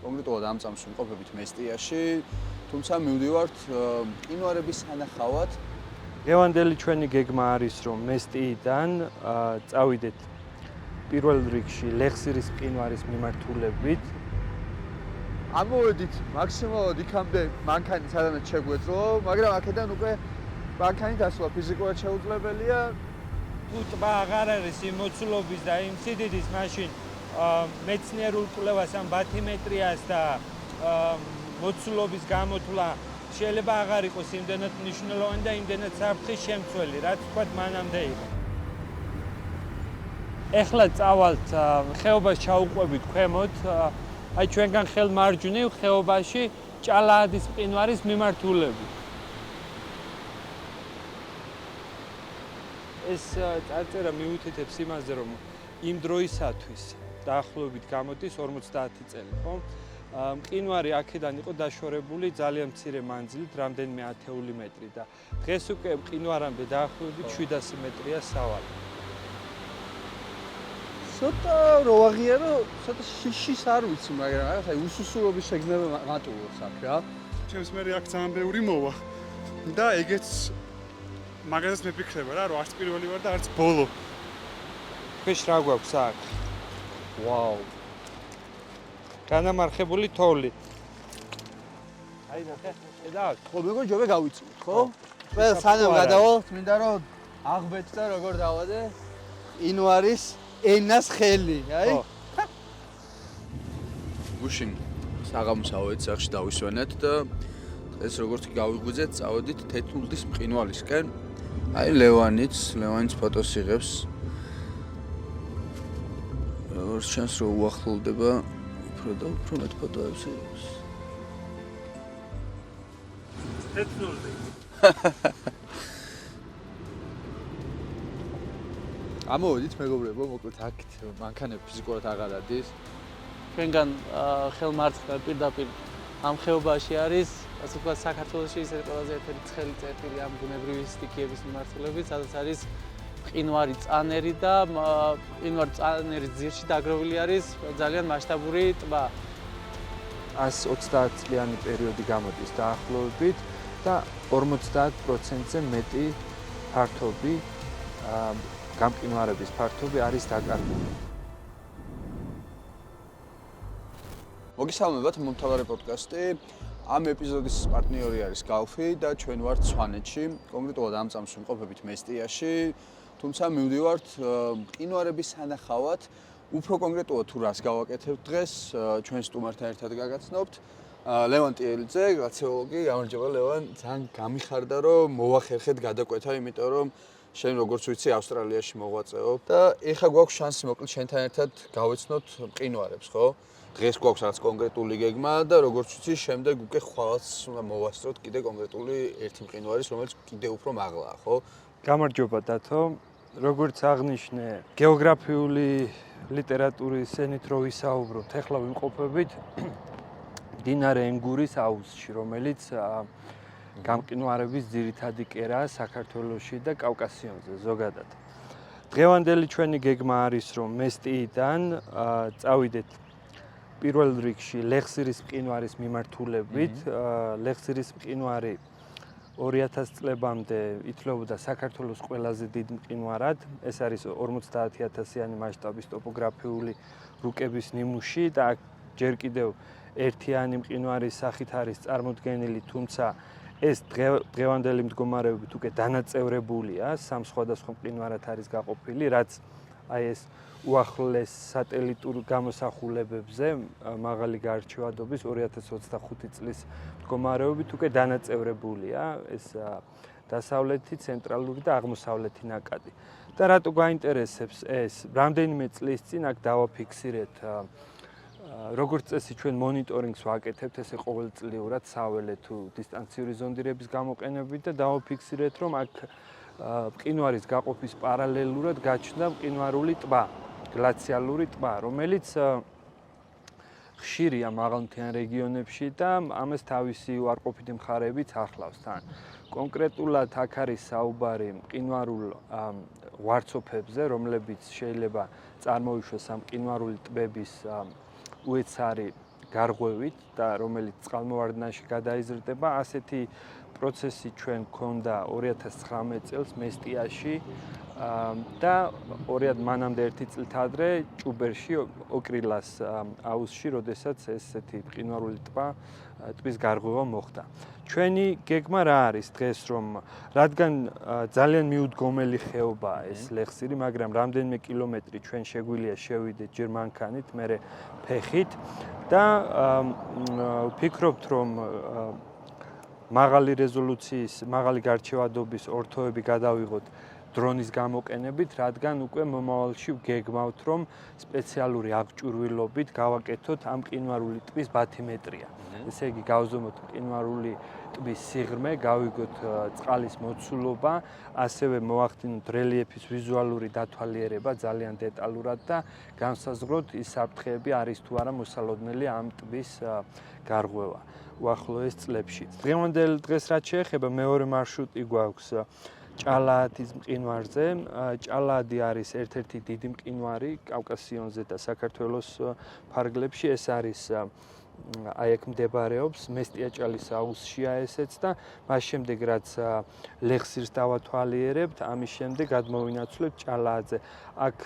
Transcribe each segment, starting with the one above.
კონკრეტულად ამ წამს ვიმყოფებით მესტიაში, თუმცა მივდივართ მყინვარების სანახავად. დღევანდელი ჩვენი გეგმა არის, რომ მესტიიდან წავიდეთ პირველ რიგში ლეხსირის მყინვარის მიმართულებით. ამოვედით მაქსიმალურად იქამდე მანქანი სადაც შეგვეძლო, მაგრამ აქედან უკვე მანქანი დასვლა ფიზიკურად შეუძლებელია. თუ ტბა აღარ არის იმ მოცულობის და იმ სიდიდის, მაშინ მეცნიერულ კვლევას ამ ბათიმეტრიას და მოცულობის გამოთვლა შეიძლება აღარ იყოს იმდენად მნიშვნელოვანი და იმდენად საფრთხის შემცველი, რაც თქვათ მანამდე იყო. ეხლა წავალთ ხეობას ჩაუყვებით ქვემოთ, აი ჩვენგან ხელმარჯვნივ ხეობაში ჭალაადის მყინვარის მიმართულებით. ეს წარწერა მიუთითებს იმაზე, რომ იმ დროისათვის დაახლოებით გამოდის 50 წელი, ხო? მყინვარი აქედან იყო დაშორებული ძალიან მცირე მანძილით, რამდენიმე ათეული მეტრი და დღეს უკვე მყინვარამდე დაახლოებით 700 მეტრია სავალი. ცოტა რო აღიარო, ცოტა შიშის არ ვიცი, მაგრამ რაღაცა უსუსულობის შეგნება მატულობს აქ რა. ჩემს მე აქ ძალიან ბევრი მოვა და ეგეც მაგასაც მეფიქრება რა, რომ არც პირველი ვარ და არც ბოლო. ქვეშ რა გვაქვს აქ? ვაუ. განამარხებული თოვლი. აი ნახე, ხედავთ? ხო, მეგონი ჯობე გავიწვით, ხო? ყველა სანამ გადავალთ, მინდა რომ აღბეთ და როგორ დავადე მყინვარის ენას ხელი, აი? გუშინ საღამოსავე ციხეში დავისვენეთ და დღეს როგორც კი გავიღვიძეთ, წავედით თეთრულის მყინვარისკენ. აი ლევანიც ფოტოს იღებს. როგორც ჩანს რომ უახლოვდება უფრო და უფრო მეტ ფოტოებს იღებს. თეთრული. ამოვედით მეგობრებო, მოკლედ აქეთ მანქანები ფიზიკურად აღარ ადის. ჩვენგან ხელმარცხნივ პირდაპირ ამ ხეობაში არის, ასე ვთქვათ, საქართველოში ის ყველაზე ერთ-ერთი ცხელი წერტილი ამ ბუნებრივი სტიქიების მიმართულებით, სადაც არის მყინვარი წანერი და მყინვარი წანერის ძირში დაგროვილი არის ძალიან მასშტაბური ტბა. 130 წლიანი პერიოდი გამოდის დაახლოებით და 50%-ზე მეტი ფართობი გამყინვარების ფართობი არის დაკარგული. მოგესალმებათ, მომთაბარე პოდკასტი. ამ ეპიზოდის პარტნიორი არის Galfi და ჩვენ ვართ სვანეთში, კონკრეტულად ამ წამს ვიმყოფებით მესტიაში, თუმცა მივდივართ მყინვარების სანახავად. უფრო კონკრეტულად თუ რას გავაკეთებთ დღეს, ჩვენ სტუმართან ერთად გაგაცნობთ. ლევან ტიელიძე, გლაციოლოგი, გამარჯობა ლევან, ძალიან გამიხარდა რომ მოვახერხეთ გადაკვეთა, იმიტომ რომ შენ როგორც ვიცი ავსტრალიაში მოღვაწეობ და ეხლა გვაქვს შანსი მოკლედ შენთან ერთად გავეცნოთ მყინვარებს, ხო? დღეს გვაქვს რაღაც კონკრეტული გეგმა და როგორც ვიცი შემდეგ უკვე ხვალაც უნდა მოვასწროთ კიდე კონკრეტული ერთი მყინვარის, რომელიც კიდე უფრო მაღლაა, ხო? გამარჯობა დათო. როგორც აღნიშნე, გეოგრაფიული ლიტერატურის ენით რო ვისაუბროთ, ეხლა ვიმყოფებით მდინარე ენგურის აუზში, რომელიც გამყინვარების ძირითადი კერაა საქართველოში და კავკასიონზე ზოგადად. დღევანდელი ჩვენი გეგმა არის, რომ მესტიიდან წავიდეთ პირველ რიგში ლეხსირის მყინვარის მიმართულებით. ლეხსირის მყინვარი 2000 წლებამდე ითვლებოდა საქართველოს ყველაზე დიდ მყინვარად. ეს არის 50,000-იანი მასშტაბის ტოპოგრაფიული რუკების ნიმუში და ჯერ კიდევ ერთიანი მყინვარის სახით არის წარმოდგენილი, თუმცა ეს დღევანდელი მდგომარეობით უკვე დანაწევრებულია, სამ სხვადასხვა მყინვარად არის გაყოფილი, რაც აი ეს უახლეს სატელიტურ გამოსახულებებზე მაღალი გარჩევადობის 2025 წლის მდგომარეობით უკვე დანაწევრებულია ეს დასავლეთი, ცენტრალური და აღმოსავლეთი ნაკადი. და რატო გაინტერესებს ეს? რამდენიმე წლის წინ აქ დავაფიქსირეთ როგორც წესი ჩვენ მონიტორინგს ვაკეთებთ, ესე ყოველწლიურად საველე თუ დისტანციური ზონდირების გამოყენებით და დავაფიქსირეთ, რომ აქ მყინვარის გაყოფის პარალელურად გაჩნდა მყინვარული ტბა, გლაციალური ტბა, რომელიც ხშირია მაღალმთიან რეგიონებში და ამას თავისი უარყოფითი მხარეებიც ახლავს თან. კონკრეტულად აქ არის საუბარი მყინვარულ ვარცოფებზე, რომლებიც შეიძლება წარმოიშვას ამ მყინვარული ტბების უეცარი გარღვევით და რომელიც წყალმოვარდნაში გადაიზრდება. ასეთი პროცესი ჩვენ გქონდა 2019 წელს მესტიაში და 2 მანამდე 1 წლით ადრე ჭუბერში ოკრილას აუზში, როდესაც ესეთი მყინვარული ტბის გარღვევა მოხდა. ჩვენი გეგმა რა არის დღეს, რომ რადგან ძალიან მიუდგომელი ხეობაა ეს ლეხსირი, მაგრამ რამდენიმე კილომეტრი ჩვენ შეგვიძლია შევიდეთ ჯერ მანქანით, მერე ფეხით და ვფიქრობთ, რომ მაღალი რეზოლუციის, მაღალი გარჩევადობის ორთოები გადავიღოთ დრონის გამოყენებით, რადგან უკვე მომავალში ვგეგმავთ, რომ სპეციალური აღჭურვილობით გავაკეთოთ ამ მყინვარული ტბის ბათიმეტრია. ესე იგი, გავზომოთ მყინვარული ტბის სიღრმე, გავიგოთ წყალის მოცულობა, ასევე მოვახდინოთ რელიეფის ვიზუალური დათვალიერება ძალიან დეტალურად და განსაზღვროთ ის საფრთხეები არის თუ არა მოსალოდნელი ამ ტბის გარღვევა უახლოეს წლებში. დღევანდელ დღეს რაც შეეხება მეორე მარშრუტი გვაქვს ჭალაათის მყინვარზე. ჭალაადი არის ერთ-ერთი დიდი მყინვარი კავკასიონზე და საქართველოს ფარგლებში. ეს არის აი აქ მდებარეობს მესტიაჭალის აუზშია ესეც და მას შემდეგ რაც ლეხსირს დავათვალიერებთ, ამის შემდეგ გადმოვინაცვლებთ ჭალააძე. აქ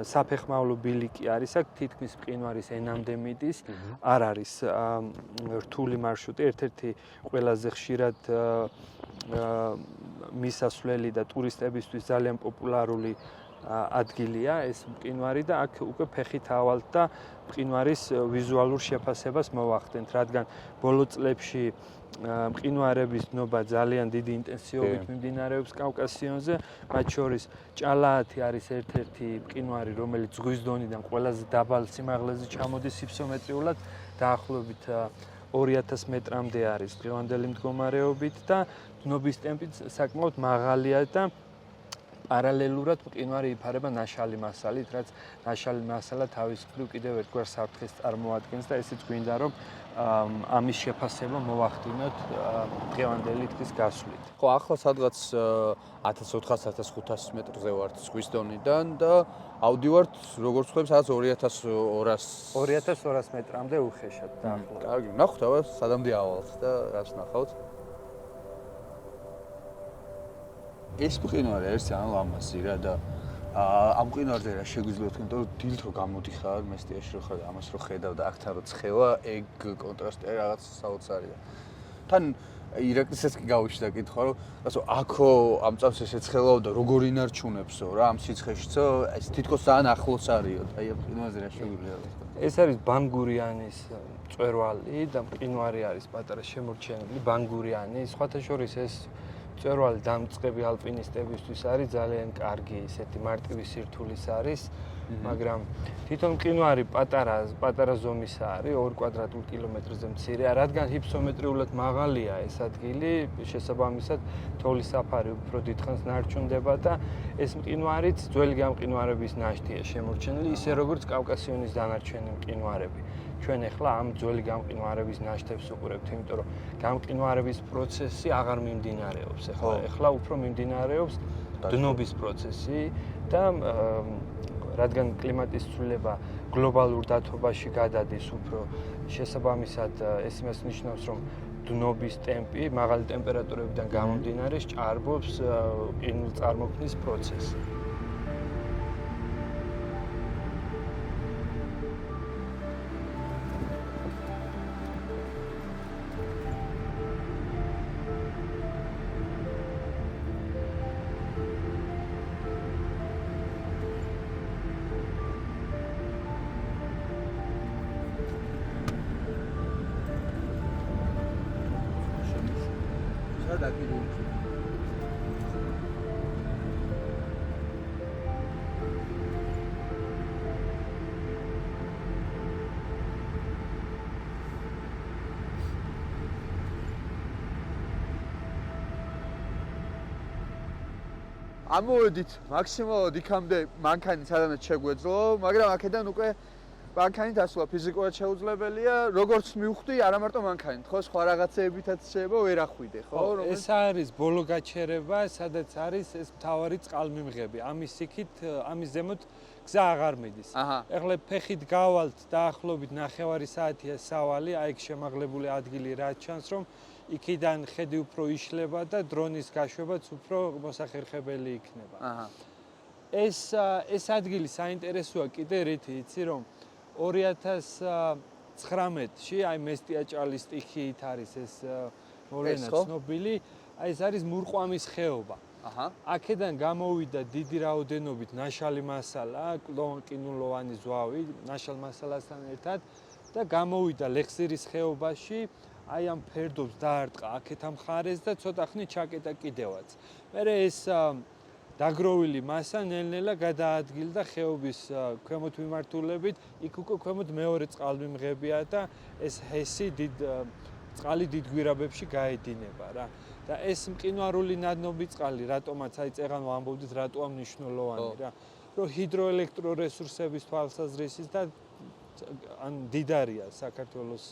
საფეხმავლო ბილიკი არის, აქ თითქმის მყინვარის ენამდე მიდის, არ არის რთული მარშრუტი, ერთ-ერთი ყველაზე ხშირად მისასვლელი და ტურისტებისთვის ძალიან პოპულარული ადგილია ეს მყინვარი და აქ უკვე ფეხით ავალთ და მყინვარის ვიზუალურ შეფასებას მოვახდენთ, რადგან ბოლო წლებში მყინვარების ნობა ძალიან დიდი ინტენსივობით მიმდინარეობს კავკასიონზე, მათ შორის ჭალაათი არის ერთ-ერთი მყინვარი, რომელიც ზღვის დონიდან ყველაზე დაბალ სიმაღლეზე ჩამოდის სიფსომეტრიულად, დაახლოებით 2000 მეტრამდე არის დღევანდელი მდგომარეობით და დნობის ტემპიც საკმაოდ მაღალია და პარალელურად მყინვარი იფარება ნაშალი მასალით, რაც ნაშალი მასალა თავის მხრივ კიდევ ერთგვარ საფრთხეს წარმოადგენს და ესეც გვინდა რომ ამის შეფასება მოვახდინოთ დღევანდელი დღის გასვლით. ხო, ახლა სადღაც 1400-1500 მეტრზე ვართ ზღვის დონიდან და ავდივართ როგორც ხვდები სადღაც 2200 მეტრამდე უხეშად დაახლოებით. კარგი, ნახოთ აბა სადამდე ავალთ და რაც ნახავთ. ეს მყინვარი არის ძალიან ლამაზი რა და ამ მყინვარზე რა შეგვიძლია თქვენ, რომ დილით რო გამოდიხარ მესტიაში რო ხარ, ამას რო ხედავ და აქთან რო ცხევა, ეგ კონტრასტი რაღაც საოცარია. თან ირაკლისეც კი გავიშდა კითხვა, რომ ასე აქო ამ წამს ესე ცხელავ და როგორ ინარჩუნებსო რა ამ სიცხეშიცო, ეს თითქოს ძალიან ახლოს არისო, აი ამ მყინვარზე რა შეგვიძლია თქვა. ეს არის ბანგურიანის მწვერვალი და მყინვარი არის პატარა შემორჩენილი ბანგურიანი, სხვათა შორის ეს მწვერვალი დამწყები ალპინისტებისთვის არის ძალიან კარგი, ისეთი მარტივი სირთულის არის, მაგრამ თვითონ მყინვარი პატარა ზომისა არის, 2 კვადრატულ კილომეტრზე მცირეა, რადგან ჰიფსომეტრიულად მაღალია ეს ადგილი, შესაბამისად თოვლის საფარი უფრო დიდხანს ნარჩუნდება და ეს მყინვარიც ძველი გამყინვარების ნაშთია შემორჩენილი, ისე როგორც კავკასიონის დანარჩენი მყინვარები. ჩვენ ახლა ამ ძველი გამყინვარების ნაშთებს უყურებთ, იმიტომ რომ გამყინვარების პროცესი აღარ მიმდინარეობს. ახლა უფრო მიმდინარეობს დნობის პროცესი და რადგან კლიმატის ცვლილება გლობალურ დათბობაში გადადის უფრო, შესაბამისად ეს იმას ნიშნავს, რომ დნობის ტემპი მაღალი ტემპერატურებიდან გამომდინარე სჭარბობს ყინულ წარმოქმნის პროცესს. ამოვედით მაქსიმალურად იქამდე მანქანით სადაც შეგვეძლო, მაგრამ აქედან უკვე მანქანით ასვლა ფიზიკურად შეუძლებელია, როგორც მივხვდი, არა მარტო მანქანით, ხო, სხვა რაღაცეებითაც შეიძლება ვერ ახვიდე, ხო? ეს არის ბოლო გაჩერება, სადაც არის ეს მთავარი წყალმიმღები. ამის იქით, ამის ზემოთ გზა აღარ მიდის. აჰა. ეხლა ფეხით გავალთ დაახლოებით 9 საათია სავალი, აი ეგ შემაღლებული ადგილი რაც ჩანს, რომ იქიდან ხედი უფრო იშლება და დრონის გაშვებაც უფრო მოსახერხებელი იქნება. აჰა. ეს ადგილი საინტერესოა კიდე რითი, იცი რომ 2019-ში აი მესტიაჭალის სტიქიით არის ეს მოვლენა ცნობილი, აი ეს არის მურყვამის ხეობა. აჰა. აქედან გამოვიდა დიდი რაოდენობით ნაშალი მასალა, ყინულოვანი ზვავი, ნაშალ მასალასთან ერთად და გამოვიდა ლეხსირის ხეობაში, აი ამ ფერდობს დაარტყა აქეთ ამ მხარეს და ცოტა ხნით ჩაკეტა კიდევაც. მერე ეს დაგროვილი მასა ნელ-ნელა გადაადგილდა ხეობის ქვემოთ მიმართულებით, იქ უკვე ქვემოთ მეორე წყალმიმღებია და ეს ჰესი წყალი დიდ გვირაბებში გაედინება რა. და ეს მყინვარული ნადნობი წყალი, რატომაც აი წეღან ვამბობდით, რატოა მნიშვნელოვანი რა, რომ ჰიდროელექტრორესურსების თვალსაზრისით და ან დიდარია საქართველოს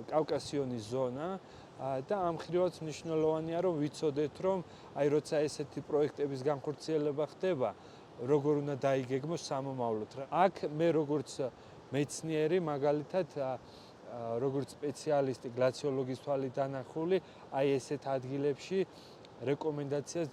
კავკასიონის ზონა და ამ ხრივაც მნიშვნელოვანია რომ ვიცოდეთ რომ აი როცა ესეთი პროექტების განხორციელება ხდება როგორ უნდა დაიგეგმოს სამომავლოდ რა. აქ მე როგორც მეცნიერი მაგალითად როგორც სპეციალისტი გლაციოლოგის თვალით დანახული აი ესეთ ადგილებში რეკომენდაციას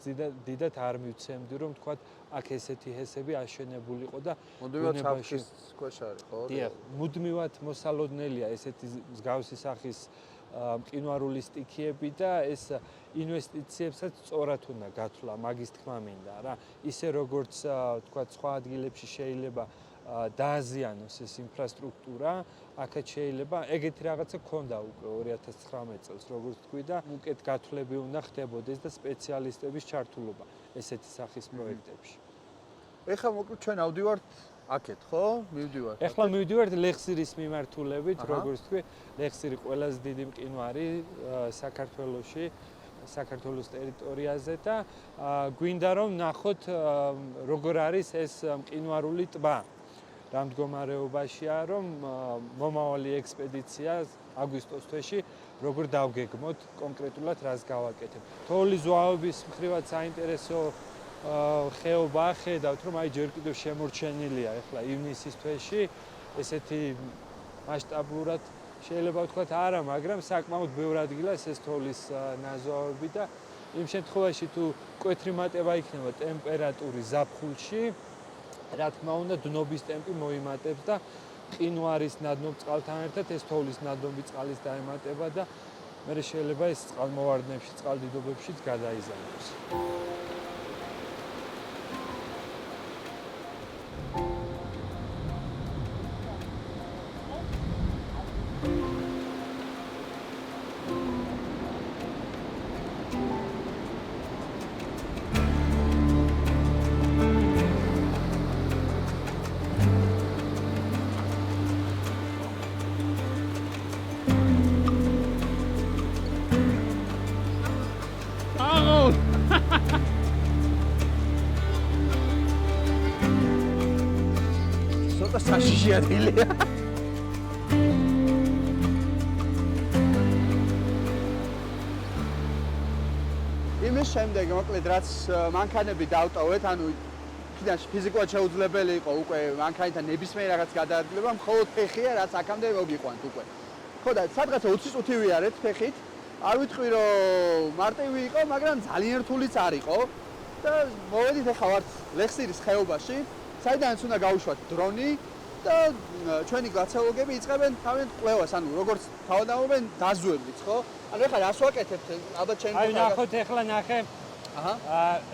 დიდად არ მივცემდი რომ თქვათ აქ ესეთი ჰესები აშენებულიყო და მუდმივად საფრთხის ქვეშ არის ხო? დიახ, მუდმივად მოსალოდნელია ესეთი მსგავსი სახის მყინვარული სტიქიები და ეს ინვესტიციებსაც სწორად უნდა გათვლა, მაგის თქმა მინდა რა. ისე როგორც თქვათ სხვა ადგილებში შეიძლება დააზიანოს ეს ინფრასტრუქტურა, აქაც შეიძლება ეგეთი რაღაცა ქონდა უკვე 2019 წელს, როგორც თქვი და უკეთ გათვლები უნდა ხდებოდეს და სპეციალისტების ჩართულობა ესეთი სახის პროექტებში. ეხლა მოკლედ ჩვენ ავდივართ აქეთ, ხო? მივდივართ. ეხლა მივდივართ ლეხსირის მიმართულებით, როგორც თქვი, ლეხსირი ყველაზე დიდი მყინვარი საქართველოში, საქართველოს ტერიტორიაზე და გვინდა რომ ნახოთ როგორ არის ეს მყინვარული ტბა. რა მდგომარეობაშია, რომ მომავალი ექსპედიცია აგვისტოს თვეში როგორ დავგეგმოთ კონკრეტულად რას გავაკეთებ. თოვლის ზვავების მხრივაც საინტერესო ხეობა ხედავთ, რომ აი ჯერ კიდევ შემორჩენილია ახლა ივნისის თვეში ესეთი მასშტაბურად შეიძლება ვთქვათ არა, მაგრამ საკმაოდ ბევრ ადგილას ეს თოვლის ნაზვავები და იმ შემთხვევაში თუ მკვეთრი მატება იქნება ტემპერატურის ზაფხულში რა თქმა უნდა დნობის ტემპი მოიმატებს და მყინვარის ნადნობ წყალთან ერთად ეს თოვლის ნადნობი წყალის დაემატება და მე შეიძლება ეს წყალმოვარდნებში, წყალდიდობებშიც გადაიზარდოს. საშიშია დილია. იმის შემდეგ, მოკლედ, რაც მანქანები დავტოვეთ, ანუ იქიდან ფიზიკურად შეუძლებელი იყო უკვე მანქანიდან ნებისმიერ რაღაც გადაადგილება, მხოლოდ ფეხია, რაც აქამდე მოგიყვანთ უკვე. ხო და სადღაცა 20 წუთი ვიარეთ ფეხით. არ ვიტყვი რომ მარტივი იყო, მაგრამ ძალიან რთულიც არ იყო და მოვედით ახლა ვართ ლეხსირის ხეობაში, საიდანაც უნდა გავუშვათ დრონი და ჩვენი გლაციოლოგები იწყებენ თავიანთ კვლევას, ანუ როგორც თავადამობენ დაზვერვით, ხო? ანუ ახლა რას ვაკეთებთ? ალბათ ჩემი აი ნახოთ ახლა ნახე. აჰა.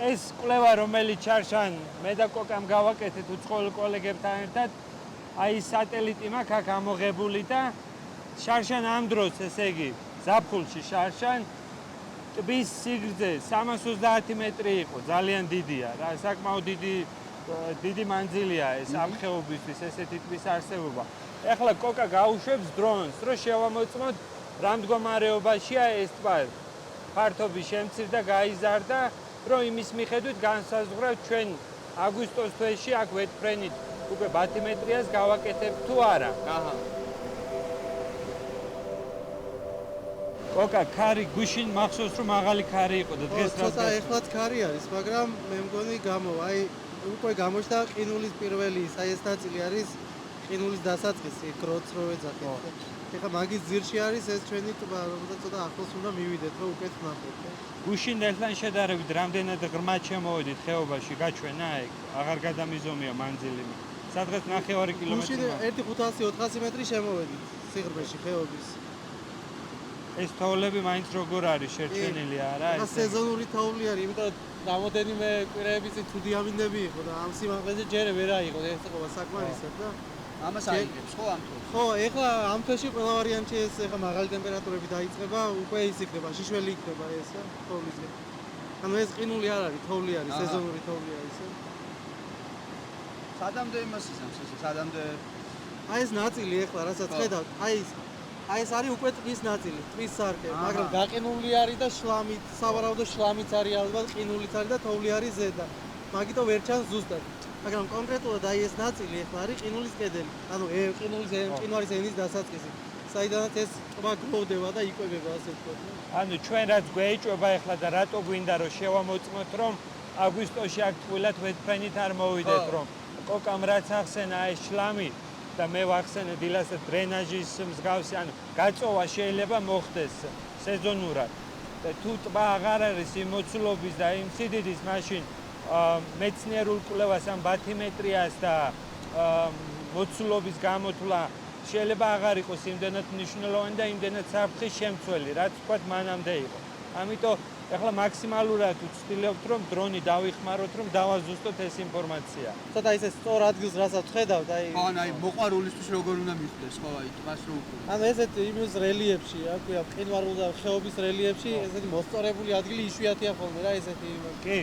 ეს კვლევა რომელიც ჩარშან მე და კოკამ გავაკეთეთ უცხოელ კოლეგებთან ერთად, აი სატელიტი მაქვს აქ ამოღებული და შარშან ამ დროს, ესე იგი, ზაფხულში შარშან ტბის სიგრძე 330 მეტრი იყო, ძალიან დიდია რა, საკმაოდ დიდი მანძილია ეს ამ ხეობისთვის ესეთი ტბის არსებობა. ეხლა კოკა გაუშვებს დრონს, რომ შევამოწმოთ რა მდგომარეობაშია ეს ტბა. ფართობის შემცირდა, გაიზარდა, რომ იმის მიხედვით განსაზღვრავთ ჩვენ აგვისტოს თვეში აქ ვეტფრენით უკვე ბათიმეტრიას გავაკეთებთ თუ არა. აჰა. კოკა, ქარი გუშინ მახსოვს რომ მაღალი ქარი იყო და დღეს რა ცოტა ეხლაც ქარი არის, მაგრამ მე მგონი გამოვა. აი უკვე გამოჩნდა ყინულის პირველი ეს ნაწილი არის ყინულის დასაწყისი, გროც რო ეძახით. ეხლა მაგის ძირში არის ეს ჩვენი ტბა, რომელსაც ცოტა ახლოს უნდა მივიდეთ, რომ უკეთ ვნახოთ. გუშინდელთან შედარებით რამდენად ღრმა შემოვედით ხეობაში გაჩვენა ეგ? აღარ გადამიზომია მანძილი. სადღაც 9 კილომეტრი. გუშინ 1.500-400 მეტრი შემოვედით სიღრმეში ხეობის. ეს თოვლები მაინც როგორ არის შერჩენილი არა? ეს სეზონური თოვლი არის, იმიტომ რომ რამოდენიმე კვირაების წინ თუ დიამინდები იყო და ამ სიმაღლეზე ჯერ ვერ აიღო, ეს იყო საკმარისად და ამას აიგებს ხო ამ თავს? ხო, ეხლა ამ თვეში ყველა ვარიანტი ეს ეხლა მაღალი ტემპერატურები დაიწყება, უკვე ის იქნება, შიშველი იქნება ეს თოვლზე. ანუ ეს ყინული არ არის, თოვლი არის, სეზონური თოვლი არის. სადამდე იმას იზამს ეს? სადამდე აი ეს ნაწილი ეხლა რასაც ხედავთ, აი ეს არის უკვე ტბის ნაწილი, ტბის სარკე, მაგრამ გაყინული არის და შლამით, სავარაუდო შლამიც არის ალბათ, ყინულიც არის და თოვლი არის ზედა. მაგიტომ ვერ ჩანს ზუსტად. მაგრამ კონკრეტულად აი ეს ნაწილი ეხლა არის ყინულის კედელი. ანუ ყინვარის ენის დასაწყისი. საიდანაც ეს ტბა გროვდება და იკვებება ასე ვთქვათ. ანუ ჩვენ რაც გვეჭვება ეხლა და რატო გვინდა რომ შევამოწმოთ რომ აგვისტოში აქ ტყუილად ვეთფრენით არ მოვიდეთ რომ კოკამ რაც ახსენა ეს შლამი და მე ვახსენე დილას დრენაჟის მსგავსი, ანუ გაწოვა შეიძლება მოხდეს სეზონურად. და თუ ტბა აღარ არის იმ მოცულობის და იმ სიდიდის მაშინ მეცნიერულ კვლევას ამ ბათიმეტრიას და მოცულობის გამოთვლა შეიძლება აღარ იყოს იმდენად მნიშვნელოვანი და იმდენად საფრთხის შემცველი, რაც თქვათ მანამდე იყო. ამიტომ ეხლა მაქსიმალურად ვცდილობთ რომ დრონი დავიხმაროთ რომ დავაზუსტოთ ეს ინფორმაცია. ცოტა ისე სწორ ადგილს რასაც ხედავთ, აი ხო, აი მოყვარულისთვის როგორ უნდა მიხვდეს, ხო, აი ტბას რო უყურებს. ანუ ესეთ იმის რელიეფში, აქვეა ყინვარულ და ხეობის რელიეფში, ესეთი მოსწორებული ადგილი იშვიათია ხოლმე რა ესეთი. კი.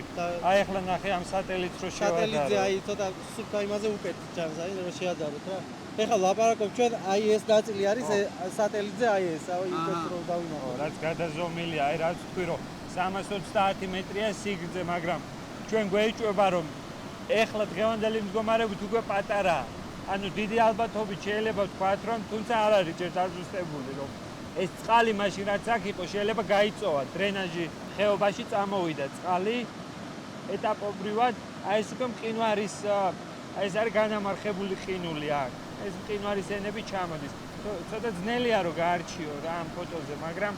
აი ეხლა ნახე ამ სატელიტს რო შევადარო. სატელიტზე აი ცოტა სუფთა იმაზე უკეთ ჩანს, აი რომ შეადაროთ რა. ეხლა ლაპარაკობ ჩვენ, აი ეს ნაწილი არის სატელიტზე, აი ეს, აი უკეთ რო დავინახოთ. რაც გადაზომილია, აი რაც თქვი რომ 330 მეტრია სიგრძე, მაგრამ ჩვენ გვეჭვება რომ ეხლა დღევანდელი მდგომარეობით უკვე პატარაა. ანუ დიდი ალბათობით შეიძლება ვთქვათ რომ თუმცა არ არის ჯერ დაზუსტებული რომ ეს წყალი მაშინ რაც აქ იყო შეიძლება გაიწოვა დრენაჟი ხეობაში წამოვიდა წყალი ეტაპობრივად აი ეს უკვე მყინვარის აი ეს არის განამარხებული ყინული აქ. ეს მყინვარის ენები ჩამოდის. ცოტა ძნელია რომ გაარჩიო რა ამ ფოტოზე, მაგრამ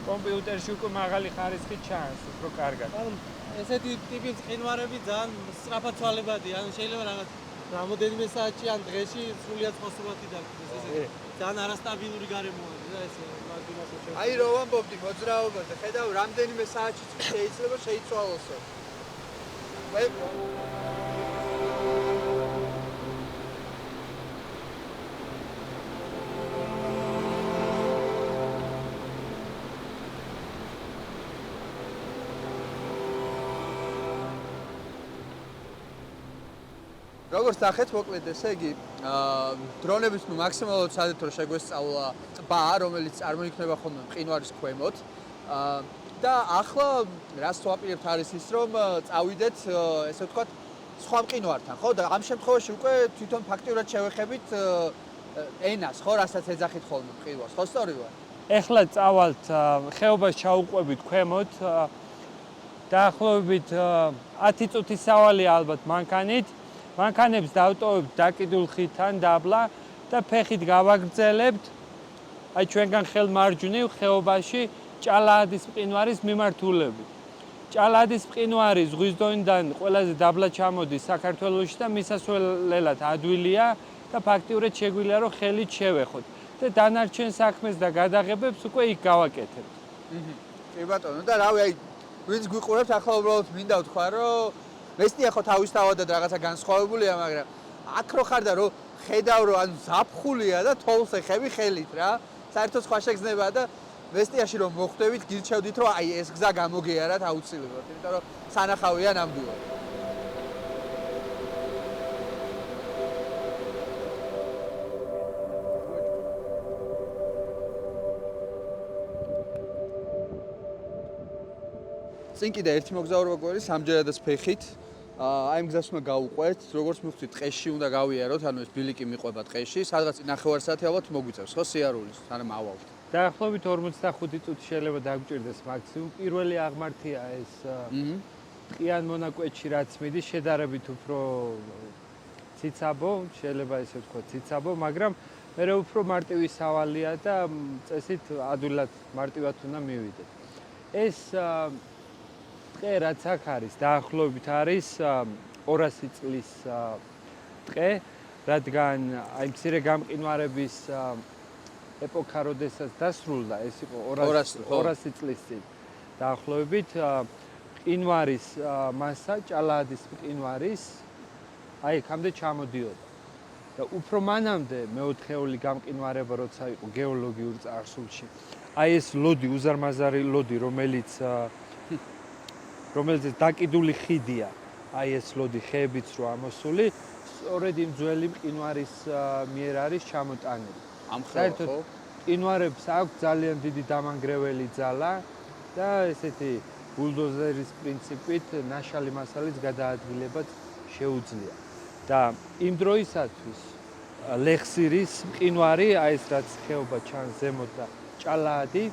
კომპიუტერში უკვე მაღალი ხარისხი ჩანს, უფრო კარგად. ანუ ესეთი ტიპის ყინვარები ძალიან სწრაფად ცვალებადია, ანუ შეიძლება რაღაც რამოდენიმე საათში ან დღეში სრულიად ხოსრობათი დაგდეს ესეთი. ძალიან არასტაბილური გარემოა და ეს მაგინას შეიძლება. აი რო ვამბობდი მოძრაობაზე, ხედავ რამდენიმე საათში შეიძლება შეიცვალოსო. როგორც ნახეთ, მოკლედ ესე იგი, დრონების მაქსიმალურად სადეთ რომ შეგვესწავლა ტბა, რომელიც წარმოიქმნება ხოლმე მყინვარის ქვემოთ. და ახლა რაც ვაპირებთ არის ის, რომ წავიდეთ, ესე ვთქვათ, სხვა მყინვართან, ხო? და ამ შემთხვევაში უკვე თვითონ ფაქტიურად შევეხებით ენას, ხო, რასაც ეძახით ხოლმე მყინვარს, ხო, სწორი ვარ? ეხლა წავალთ ხეობას ჩაუყვებით ქვემოთ. დაახლოებით 10 წუთის სავალია ალბათ მანქანით. მანქანებს დავტოვებთ დაკიდულ ხითან დაბლა და ფეხით გავაგრძელებთ აი ჩვენგან ხელმარჯვნივ ხეობაში ჭალაადის მყინვარის მიმართულებით. ჭალაადის მყინვარი ზღვის დონიდან ყველაზე დაბლა ჩამოდის საქართველოში და მისასვლელად ადვილია და ფაქტიურად შეგვიძლია რომ ხელით შევეხოთ და დანარჩენ საქმეს და გადაღებებს უკვე იქ გავაკეთებთ. კი ბატონო, და რავი, აი ვინც გვიყურებთ, ახლა უბრალოდ მინდა ვთქვა, რომ მესტია ხო თავისთავადად რაღაცა განსხვავებულია, მაგრამ აქ რო ხარ და რო ხედავ რომ ანუ ზაფხულია და თოვლს ეხები ხელით რა. საერთოდ სხვა შეგრძნებაა და მესტიაში რომ მოხვდებით, გირჩევდით რომ აი ეს გზა გამოგეარათ აუცილებლად, იმიტომ რომ სანახავია ნამდვილად. წინ კიდე ერთი მოგზაურობა გვერდის სამჯერადაც ფეხით. აი ამ გზას უნდა გავუყვეთ, როგორც მივხვდით, ტყეში უნდა გავიაროთ, ანუ ეს ბილიკი მიყვება ტყეში, სადღაც 9 საათი ალბათ მოგვიწევს, ხო, სიარულის, სანამ ავავთ. დაახლოებით 45 წუთი შეიძლება დაგვჭირდეს მაქსიმუმ. პირველი აღმართია ეს ტყიან მონაკვეთში რაც მიდის შედარებით უფრო ციცაბო, შეიძლება ესე ვთქვათ, ციცაბო, მაგრამ მე უფრო მარტივი სავალია და წესით ადვილად მარტივად უნდა მივიდეთ. ეს ტყე რაც აქ არის, დაახლოებით არის 200 წლის ტყე, რადგან აი მცირე გამყინვარების ეპოქა, როდესაც დასრულდა, ეს იყო 200 წლის წინ. დაახლოებით მყინვარის მასა, ჭალაადის მყინვარის აი აქამდე ჩამოდიოდა. და უფრო მანამდე მეოთხეული გამყინვარება როცა იყო გეოლოგიურ წარსულში. აი ეს ლოდი, უზარმაზარი ლოდი, რომელიც დაკიდული ხიდია, აი ეს ლოდი ხეებიც რო ამოსული, სწორედ იმ ძველი მყინვარის მიერ არის ჩამოტანილი. საერთოდ მყინვარებს აქვს ძალიან დიდი დამანგრეველი ძალა და ესეთი ბულდოზერის პრინციპით ნაშალი მასალის გადაადგილებაც შეუძლია. და იმ დროისათვის ლეხსირის მყინვარი, აი ეს რაც ხეობა ჩანს ზემოთ და ჭალაადი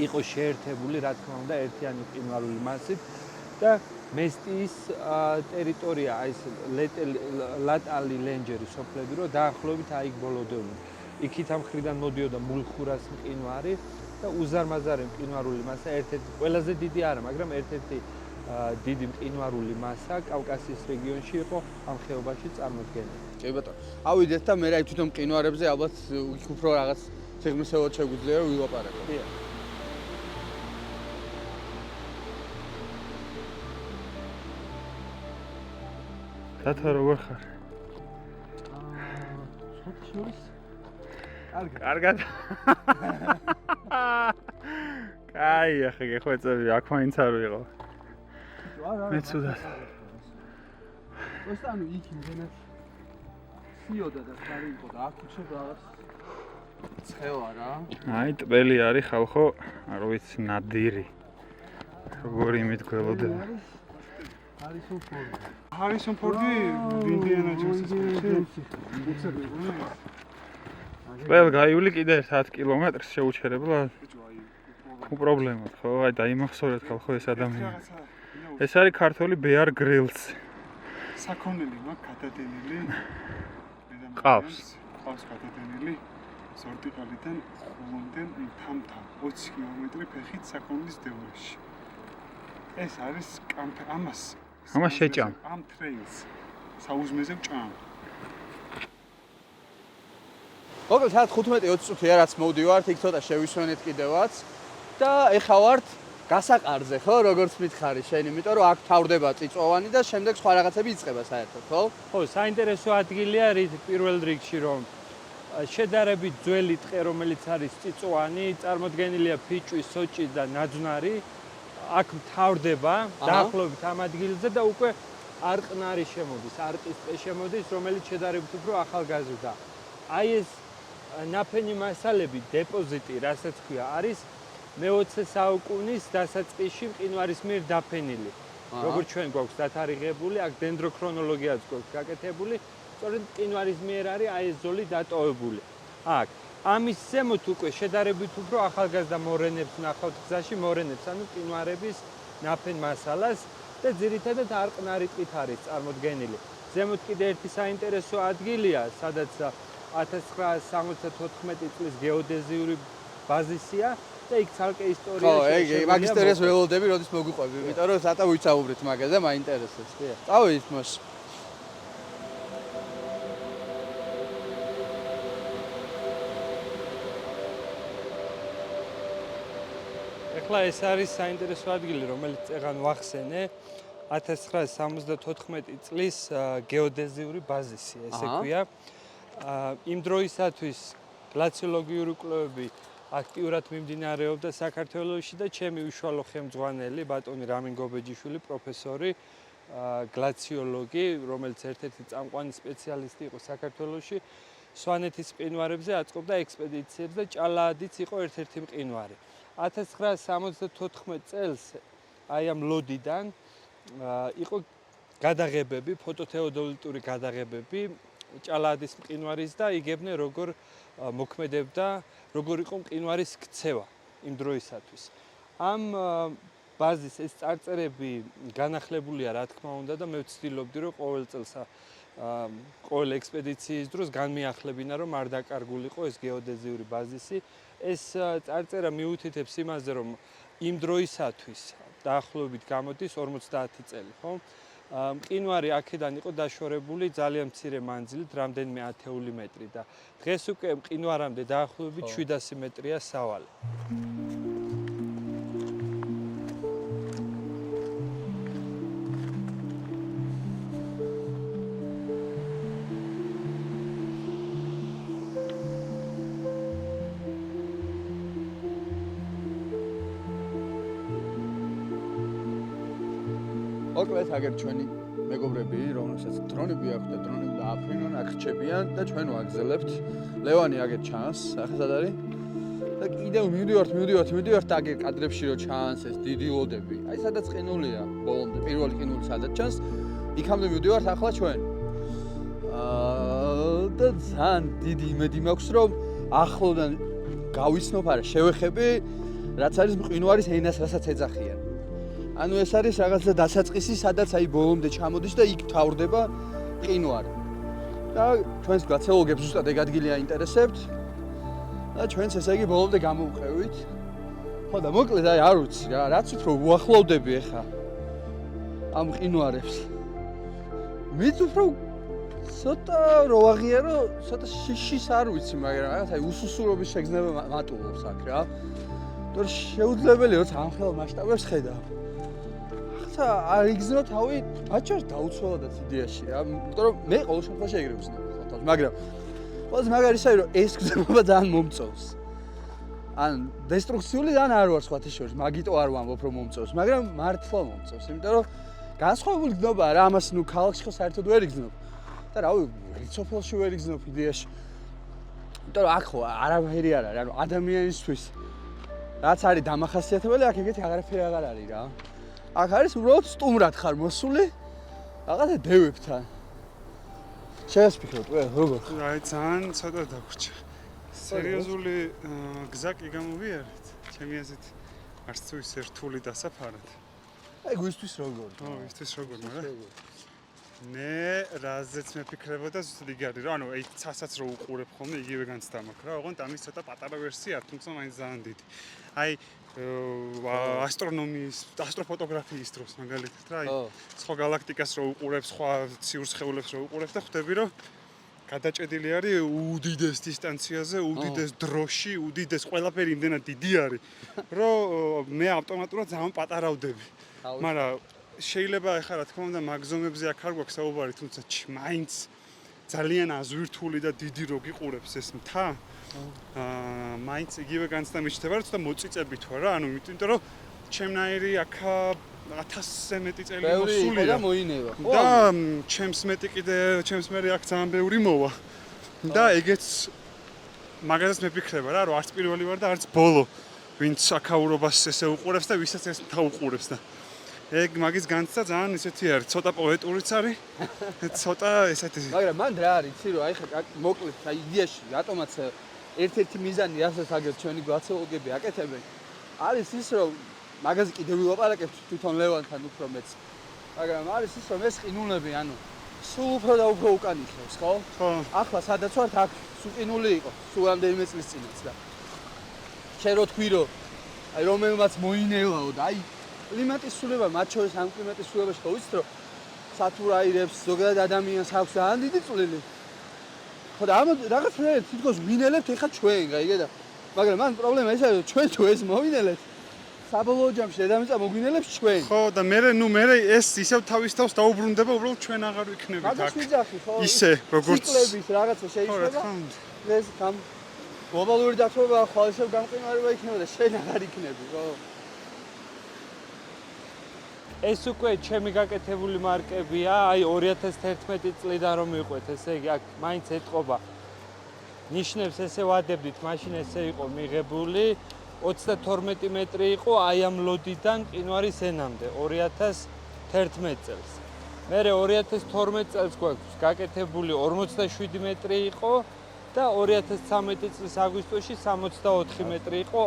იყო შეერთებული, რა თქმა უნდა, ერთიანი მყინვარული მასით და მესტიის ტერიტორია, აი ეს ლატალი ლენჯერი სოფლები რო დაახლოებით აი იქ ბოლოდებული. იქით ამ მხრიდან მოდიოდა მულხურას მყინვარი და უზარმაზარი მყინვარული მასა ერთ-ერთი ყველაზე დიდი არა, მაგრამ ერთ-ერთი დიდი მყინვარული მასა კავკასიის რეგიონში იყო ამ ხეობაში წარმოდგენილი. კი ბატონო. ავიდეთ და მე რა თვითონ მყინვარებზე ალბათ იქ უფრო რაღაც სიღრმისეულად შეგვიძლია რომ ვილაპარაკოთ. კი. დათო როგორ ხარ? შოთშორის? კარგად. კაი, ახლა გეხვეწები, აქ მაინც არ ვიყო. მე ცუდად. просто ანუ იქ იმენად სიოდა და ხარი იყო და აქ უჩებ რაღაც ცხელა რა. აი, ტბელი არის ხალხო, არ ვიცი, ნადირი. როგორი იმითგველოდები. ჰარისონ ფორდი ინდიანა ჯონსის ტბელ გაივლი კიდე 10 კილომეტრს შეუჩერებლად. პრობლემა ხო? აი დაიმახსოვრეთ ხალხო ეს ადამიანი. ეს არის ქართული Bear Grylls. საქონელი მაქვს გადადენილი. ყავს გადადენილი. ზორტიყალიდან ხულონდან თამთა 20 კილომეტრი ფეხით საქონლის დევნაში. ეს არის ამას შეჭამ. ამ ტრეილს საუზმეზე ვჭამ. მოკლედ 15-20 წუთია რაც მოვდივართ, იქ ცოტა შევისვენეთ კიდევაც და ეხა ვართ გასაყარზე, ხო, როგორც მითხარი შენ, იმიტომ რომ აქ თავდება წიწვოვანი და შემდეგ სხვა რაღაცები იწყება საერთოდ, ხო? ხო, საინტერესო ადგილია პირველ რიგში, რომ შედარებით ძველი ტყე, რომელიც არის წიწვოვანი, წარმოდგენილია ფიჭვი, სოჭი და ნაძვნარი. აქ თავდება დაახლოებით ამ ადგილზე და უკვე არყნარი შემოდის, არყის ტყე შემოდის, რომელიც შედარებით უფრო ახალგაზრდა. აი ეს ნაფენი მასალები, დეპოზიტი, რასაც ქვია, არის მე-20 საუკუნის დასაწყისში მყინვარის მიერ დაფენილი. როგორც ჩვენ გვაქვს დათარიღებული, აქ დენდროქრონოლოგიაც გვაქვს გაკეთებული, სწორედ მყინვარის მიერ არის აი ეს ზოლი დატოვებული. აქ ამის ზემოთ უკვე შედარებით უფრო ახალგაზრდა მორენებს ნახავთ გზაში, მორენებს, ანუ მყინვარების ნაფენ მასალას და ძირითადად არყნარი ტყით არის წარმოდგენილი. ზემოთ კიდე ერთი საინტერესო ადგილია, სადაც 1974 წლის გეოდეზიური ბაზისია და იქ ცალკე ისტორია ხო, მაგ ისტორიას ველოდები, როდის მოგვიყვები, იმიტომ რომ ცოტა ვიცაუბრეთ მაგაზე, მაინტერესებს. წავიდით მოშ. ეხლა ეს არის საინტერესო ადგილი, რომელიც წეგან ვახსენე 1974 წლის გეოდეზიური ბაზისი, ესე ქვია. იმ დროისათვის გლაციოლოგიური კვლევები აქტიურად მიმდინარეობდა საქართველოში და ჩემი უშუალო ხელმძღვანელი ბატონი რამინ გობეჯიშვილი, პროფესორი, გლაციოლოგი, რომელიც ერთ-ერთი წამყვანი სპეციალისტი იყო საქართველოში, სვანეთის მყინვარებზე აწყობდა ექსპედიციებს და ჭალაადიც იყო ერთ-ერთი მყინვარი. 1974 წელს აი ამ ლოდიდან იყო გადაღებები, ფოტოთეოდოლიტური გადაღებები ჭალაადის მყინვარის და იგებდნენ როგორ მოქმედებდა, როგორ იყო მყინვარის ქცევა იმ დროისათვის. ამ ბაზის ეს წარწერები განახლებულია რა თქმა უნდა და მე ვცდილობდი რომ ყოველ წელს ყოველ ექსპედიციის დროს განმეახლებინა რომ არ დაკარგულიყო ეს გეოდეზიური ბაზისი. ეს წარწერა მიუთითებს იმაზე რომ იმ დროისათვის დაახლოებით გამოდის 50 წელი, ხო? მყინვარი აქედან იყო დაშორებული ძალიან მცირე მანძილით, რამდენიმე ათეული მეტრი და დღეს უკვე მყინვარამდე დაახლოებით 700 მეტრია სავალი. მოკლედ აგერ ჩვენი მეგობრები, რომელსაც დრონები აქვთ და დრონები დააფრინონ, აქ რჩებიან და ჩვენ ვაგზელებთ. ლევანი აგერ ჩანს, ახლა სად არის? და კიდევ მივდივართ აგერ კადრებში რო ჩანს ეს დიდი ლოდები. აი სადაც ყინულია, ბოლომდე პირველი ყინული სადაც ჩანს, იქამდე მივდივართ ახლა ჩვენ. და ძალიან დიდი იმედი მაქვს, რომ ახლოდან გავიცნობ არა, შევეხები, რაც არის მყინვარის ენას, რასაც ეძახიან. ანუ ეს არის რაღაცა დასაწყისი, სადაც აი ბოლომდე ჩამოდის და იქ თავდება მყინვარი. და ჩვენს გაცელოგებს ზუსტად ეგ ადგილი აინტერესებთ. და ჩვენც ესე იგი ბოლომდე გამოვყევით. ხო და მოკლედ აი არ ვიცი რა, რაც უფრო უახლოვდები ახლა ამ მყინვარებს. მით უფრო ცოტა რო აღიარო, ცოტა შიშის არ ვიცი, მაგრამ რაღაცა აი უსუსურობის შეგრძნება მატულობს აქ რა. თორე შეუძლებელია როცა ამ ხელ მასშტაბებს ხედავ. არ იგზნო თავი, აჩვენს დაუცველადაც იდეაში რა. იმიტომ რომ მე ყოველ შემთხვევაში ეგრე ვზნობ ხოთავს, მაგრამ ყველაზე მაგარისაა რომ ეს გზნობა ძალიან მომწონს. ან დესტრუქციული ან არ ვარ სხვათა შორის, მაგიტო არ ვამბობ რომ მომწონს, მაგრამ მართლა მომწონს, იმიტომ რომ განსხვავებული გზნობაა რა, ამას ნუ ქალაქში ხო საერთოდ ვერ იგზნობ. და რავი, რიცოფელში ვერ იგზნობ იდეაში. იმიტომ რომ აქ ხო არაფერი არ არის, ანუ ადამიანისთვის რაც არის დამახასიათებელი, აქ ეგეთი აღარაფერი აღარ არის რა. აქ არის უბრალოდ სტუმრად ხარ მოსული რაღაცა დევებთან. შეასფიქროთ ყველა როგორ? აი ძალიან ცოტა დაგვრჩა. სერიოზული გზა კი გამოვიარეთ. ჩემი აზრით არც თუ ისე რთული დასაფარად. აი გვისთვის როგორ? ო, ისთვის როგორ, მაგრამ მე რაზეც მეფიქრებოდა ზუსტად იგი არის, რომ ანუ აი ცასაც რო უყურებ ხოლმე იგივე განცდა მაქვს რა, ოღონდ ამის ცოტა პატარა ვერსია, თუმცა მაინც ძალიან დიდი. აი ასტრონომიის, ასტროფოტოგრაფიის დროს მაგალითად რა, აი სხვა galaktikas რო უყურებ, სხვა ციურ სხეულებს რო უყურებ და ხვდები რომ გადაჭედილი არის უდიდეს დისტანციაზე, უდიდეს დროში, უდიდეს ყველაფერი იმდენად დიდი არის, რომ მე ავტომატურად ძალიან პატარავდები. მაგრამ შეიძლება ახლა რა თქმა უნდა მაგზომებზე აქ არ გვაქვს საუბარი, თუმცა მაინც ძალიან აზვირთული და დიდი რო გიყურებს ეს მთა. მაინც იგივე განცდა მიჩნდება, რომ ცოტა მოწიწებით ვარ რა, ანუ იმიტომ რომ ჩემნაირი აქ 1000-ზე მეტი წელი მოსულია და მოინება. და ჩემს მეტი კიდე ჩემს მერე აქ ძალიან ბევრი მოვა. და ეგეც მაგასაც მეფიქრება რა, რომ არც პირველი ვარ და არც ბოლო, ვინც აქაურობას ესე უყურებს და ვისაც ეს მთა უყურებს და ეგ მაგის განცდა ძალიან ისეთი არის, ცოტა პოეტურიც არის, ცოტა ესეთი. მაგრამ მან რა არის, იცი რომ აი ხა მოკლედ აი იდეაში რატომაც ერთ-ერთი მიზანი რასაც აგერ ჩვენი გაცელოგები აკეთებენ არის ის რომ მაგაზე კიდევ ვილაპარაკებთ თვითონ ლევანთან უფრო მეც. მაგრამ არის ის რომ ეს ყინულები ანუ სულ უფრო და უფრო უკან იხევს, ხო? ხო. ახლა სადაც ვართ აქ სულ ყინული იყო, სულ რამდენიმე წლის წინაც და შენ რო თქვი რომ აი რომელმაც მოინელაო და აი კლიმატის ცვლილება, მათ შორის ამ კლიმატის ცვლილებაში ხო ვიცით რომ სათურაირებს ზოგადად ადამიანს აქვს ძალიან დიდი წვლილი. ხო და ამ რაღაცნაირად თითქოს ვინელებთ ეხა ჩვენ, გაიგე და მაგრამ მან პრობლემა ისაა რომ ჩვენ თუ ეს მოვინელეთ საბოლოო ჯამში დედამიწა მოგვინელებს ჩვენ. ხო და მე ეს ისევ თავის თავს დაუბრუნდება, უბრალოდ ჩვენ აღარ ვიქნებით აქ. მაგას ვიძახი ხო? ისე როგორც ციკლების რაღაცა შეიძლება. ეს გამ გლობალური დათბობა ხვალ ისევ გამყინვარება იქნება და შენ აღარ იქნები, ხო? ეს უკვე ჩემი გაკეთებული მარკებია, აი 2011 წლიდან რომ მიყვეთ, ესე იგი აქ მაინც ეთყობა. ნიშნებს ესე ვადებდით, მაშინ ესე იყო მიღებული 32 მეტრი იყო აი ამ ლოდიდან მყინვარის ენამდე 2011 წელს. მერე 2012 წელს გვაქვს გაკეთებული 47 მეტრი იყო და 2013 წლის აგვისტოში 64 მეტრი იყო,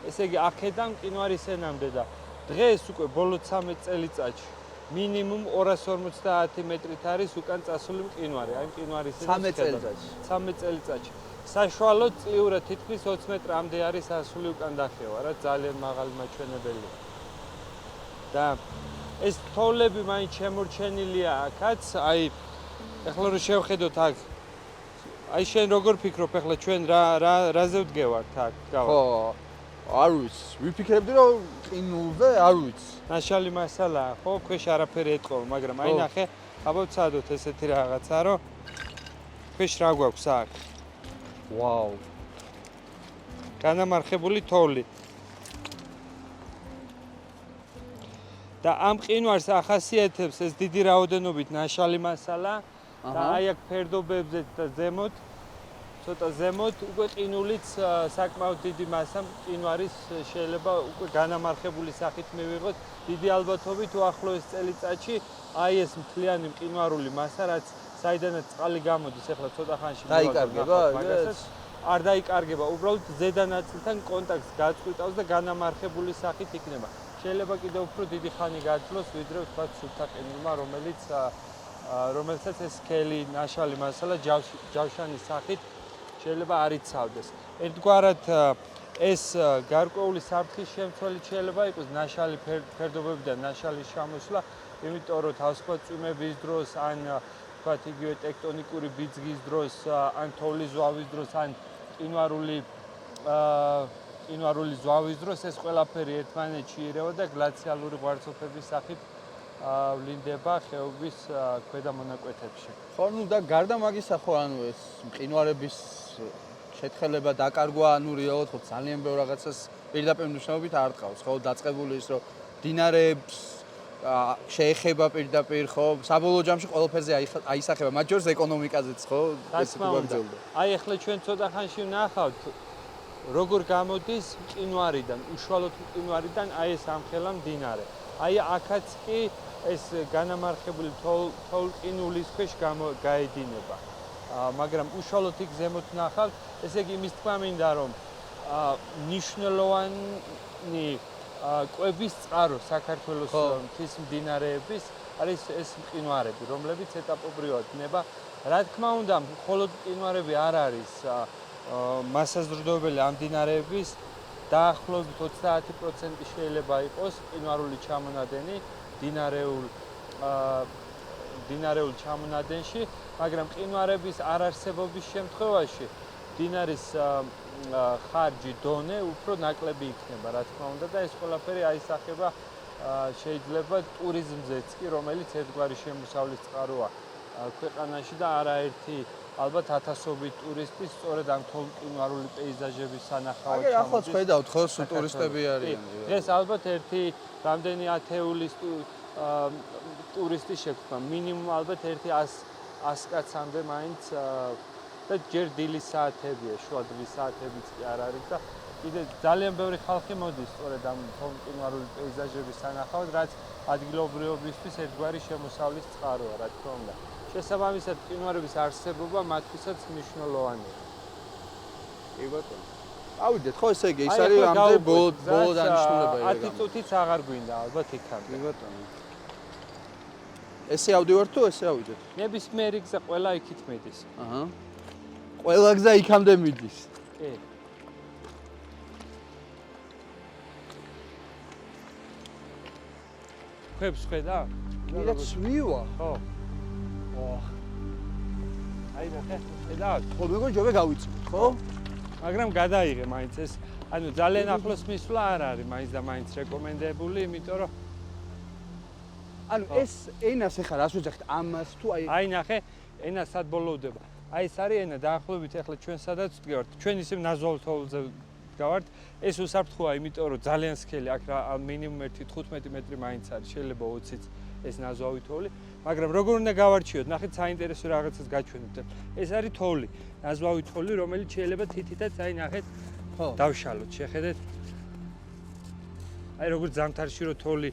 ესე იგი აქედან მყინვარის ენამდე და დღეს უკვე ბოლო 13 წელიწადში მინიმუმ 250 მეტრით არის უკან წასული მყინვარი. აი მყინვარის 13 წელიწადში. 13 წელიწადში. საშუალოდ წლიურად თითქმის 20 მეტრამდე არის ასული უკან დახევა, რა ძალიან მაღალი მაჩვენებელია. და ეს თოვლები მაინც შემორჩენილია აქაც, აი ეხლა რომ შევხედოთ აქ აი შენ როგორ ფიქრობ ახლა ჩვენ რაზე ვდგევართ აქ გავა? ხო, არ ვიცი. ვიფიქრებდი რომ ყინულზე, არ ვიცი. ნაშალი მასალაა, ხო, ქვეშ არაფერი ეტყობა, მაგრამ აი ნახე, აბა ვცადოთ ესეთი რაღაცა, რომ ქვეშ რა გვაქვს აქ? ვაუ. განამარხებული თოვლი. და ამ ყინვარს ახასიათებს ეს დიდი რაოდენობით ნაშალი მასალა და აი აქ ფერდობებზე და ზემოთ ცოტა ზემოთ უკვე ყინულიც საკმაოდ დიდი მასა ყინვარის შეიძლება უკვე განამარხებული სახით მივიღოთ დიდი ალბათობით უახლოეს წელიწადში აი ეს მთლიანი ყინვარული მასა რაც საიდანაც წყალი გამოდის ახლა ცოტა ხანში დაიკარგება არ დაიკარგება უბრალოდ ზედა ნაწილთან კონტაქტს გაწყვიტავს და განამარხებული სახით იქნება შეიძლება კიდევ უფრო დიდი ხანი გაძლოს ვიდრე ვთქვათ სუფთა ყინულმა რომელსაც ეს სქელი ნაშალი მასალა ჯავშანის სახით შეიძლება არ იცავდეს. ერთგვარად ეს გარკვეული საფრთხის შემცველი შეიძლება იყოს ნაშალი ფერდობებიდან ნაშალის ჩამოსვლა, იმიტომ რომ თავისუფლად წვიმების დროს ან ვთქვათ იგივე ტექტონიკური ბიძგის დროს, ან თოვლის ზვავის დროს, ან ყინვარული ზვავის დროს ეს ყველაფერი ერთმანეთში ირევა და გლაციალური ღვარცოფების სახით ვლინდება ხეობის ქვედა მონაკვეთებში. ხო, ნუ და გარდა მაგისა ხო, ანუ ეს მყინვარების შეთხელება დაკარგვა, ანუ რეალურად ხო ძალიან ბევრ რაღაცას პირდაპირ მნიშვნელობით არ ყავს, ხო, დაწყებული ის რომ დინარეებს შეეხება პირდაპირ, ხო, საბოლოო ჯამში ყველაფერზე აისახება, მათ შორის ეკონომიკაზეც, ხო, ესე გვაგრძელდება. აი ახლა ჩვენ ცოტა ხანში ვნახავთ როგორ გამოდის მყინვარიდან, უშუალოდ მყინვარიდან აი ეს ამხელა მდინარე. აი აქაც კი ეს განამარხებული თოვლ-ყინულის ქვეშ გაედინება. მაგრამ უშუალოდ იქ ზემოთ ვნახავთ, ესე იგი იმის თქმა მინდა რომ ნიშნულოვანი კვების წყარო საქართველოს მთის მდინარეების არის ეს მყინვარები, რომლებიც ეტაპობრივად ნება. რა თქმა უნდა, მხოლოდ მყინვარები არ არის მასაზრდოებელი ამ მდინარეების დაახლოებით 30% შეიძლება იყოს მყინვარული ჩამონადენი მდინარეულ ჩამონადენში, მაგრამ მყინვარების არარსებობის შემთხვევაში მდინარის ხარჯი დონე უფრო ნაკლები იქნება, რა თქმა უნდა და ეს ყველაფერი აისახება შეიძლება ტურიზმზეც კი, რომელიც ერთგვარი შემოსავლის წყაროა ქვეყანაში და არაერთი ალბათ ათასობით ტურისტი სწორედ ამ თოვლ-ყინვარული პეიზაჟების სანახავად ჩამოდის. ახლა ხედავთ ხო, სულ ტურისტები არიან. დღეს ალბათ ერთი რამდენი ათეულის ტურისტი შეგვქვა, მინიმუმ ალბათ 100 კაცამდე მაინც და ჯერ დილის საათებია, შუა დილის საათებიც კი არ არის და კიდე ძალიან ბევრი ხალხი მოდის სწორედ ამ თოვლ-ყინვარული პეიზაჟების სანახავად, რაც ადგილობრივობისთვის ერთგვარი შემოსავლის წყაროა, რა თქმა უნდა. შესაბამისად, მყინვარების არსებობა მათთვისაც მნიშვნელოვანია. კი ბატონო. ავიდეთ ხო, ესე იგი, ის არის ამდე ბოლო დანიშნულება. 10 წუთიც აღარ გვინდა ალბათ იქამდე. კი ბატონო. ესე ავდივართ თუ ესე ავიდეთ? ნებისმიერი გზა ყველა იქით მიდის. აჰა. ყველა გზა იქამდე მიდის. კი. ხებს ხედა? კიდე ცვივა. ხო. აი ნახე, ხედავთ? ხო, მეგონი ჯობე გავიწვით, ხო? მაგრამ გადაიღე მაინც ეს, ანუ ძალიან ახლოს მისვლა არ არის, მაინც და მაინც რეკომენდებული, იმიტომ რომ ანუ ეს ენას ეხლა რას ვეძახით? ამას თუ აი ნახე, ენა სად ბოლოვდება. აი ეს არის ენა, დაახლოებით ეხლა ჩვენ სადაც ვდგევართ. ჩვენ ისევ ნაზვალ თოვლზე ვდგავართ. ეს უსაფრთხოა, იმიტომ რომ ძალიან სქელი აქ რა მინიმუმ 1-15 მეტრი მაინც არის, შეიძლება 20-იც ეს ნაზვავი თოვლი, მაგრამ როგორ უნდა გავარჩიოთ? ნახეთ, საინტერესო რაღაცას გაჩვენებთ. ეს არის თოვლი, ნაზვავი თოვლი, რომელიც შეიძლება თითითაც აი ნახეთ, ხო, დავშალოთ, შეხედეთ. აი როგორ ზამთარში რო თოვლი.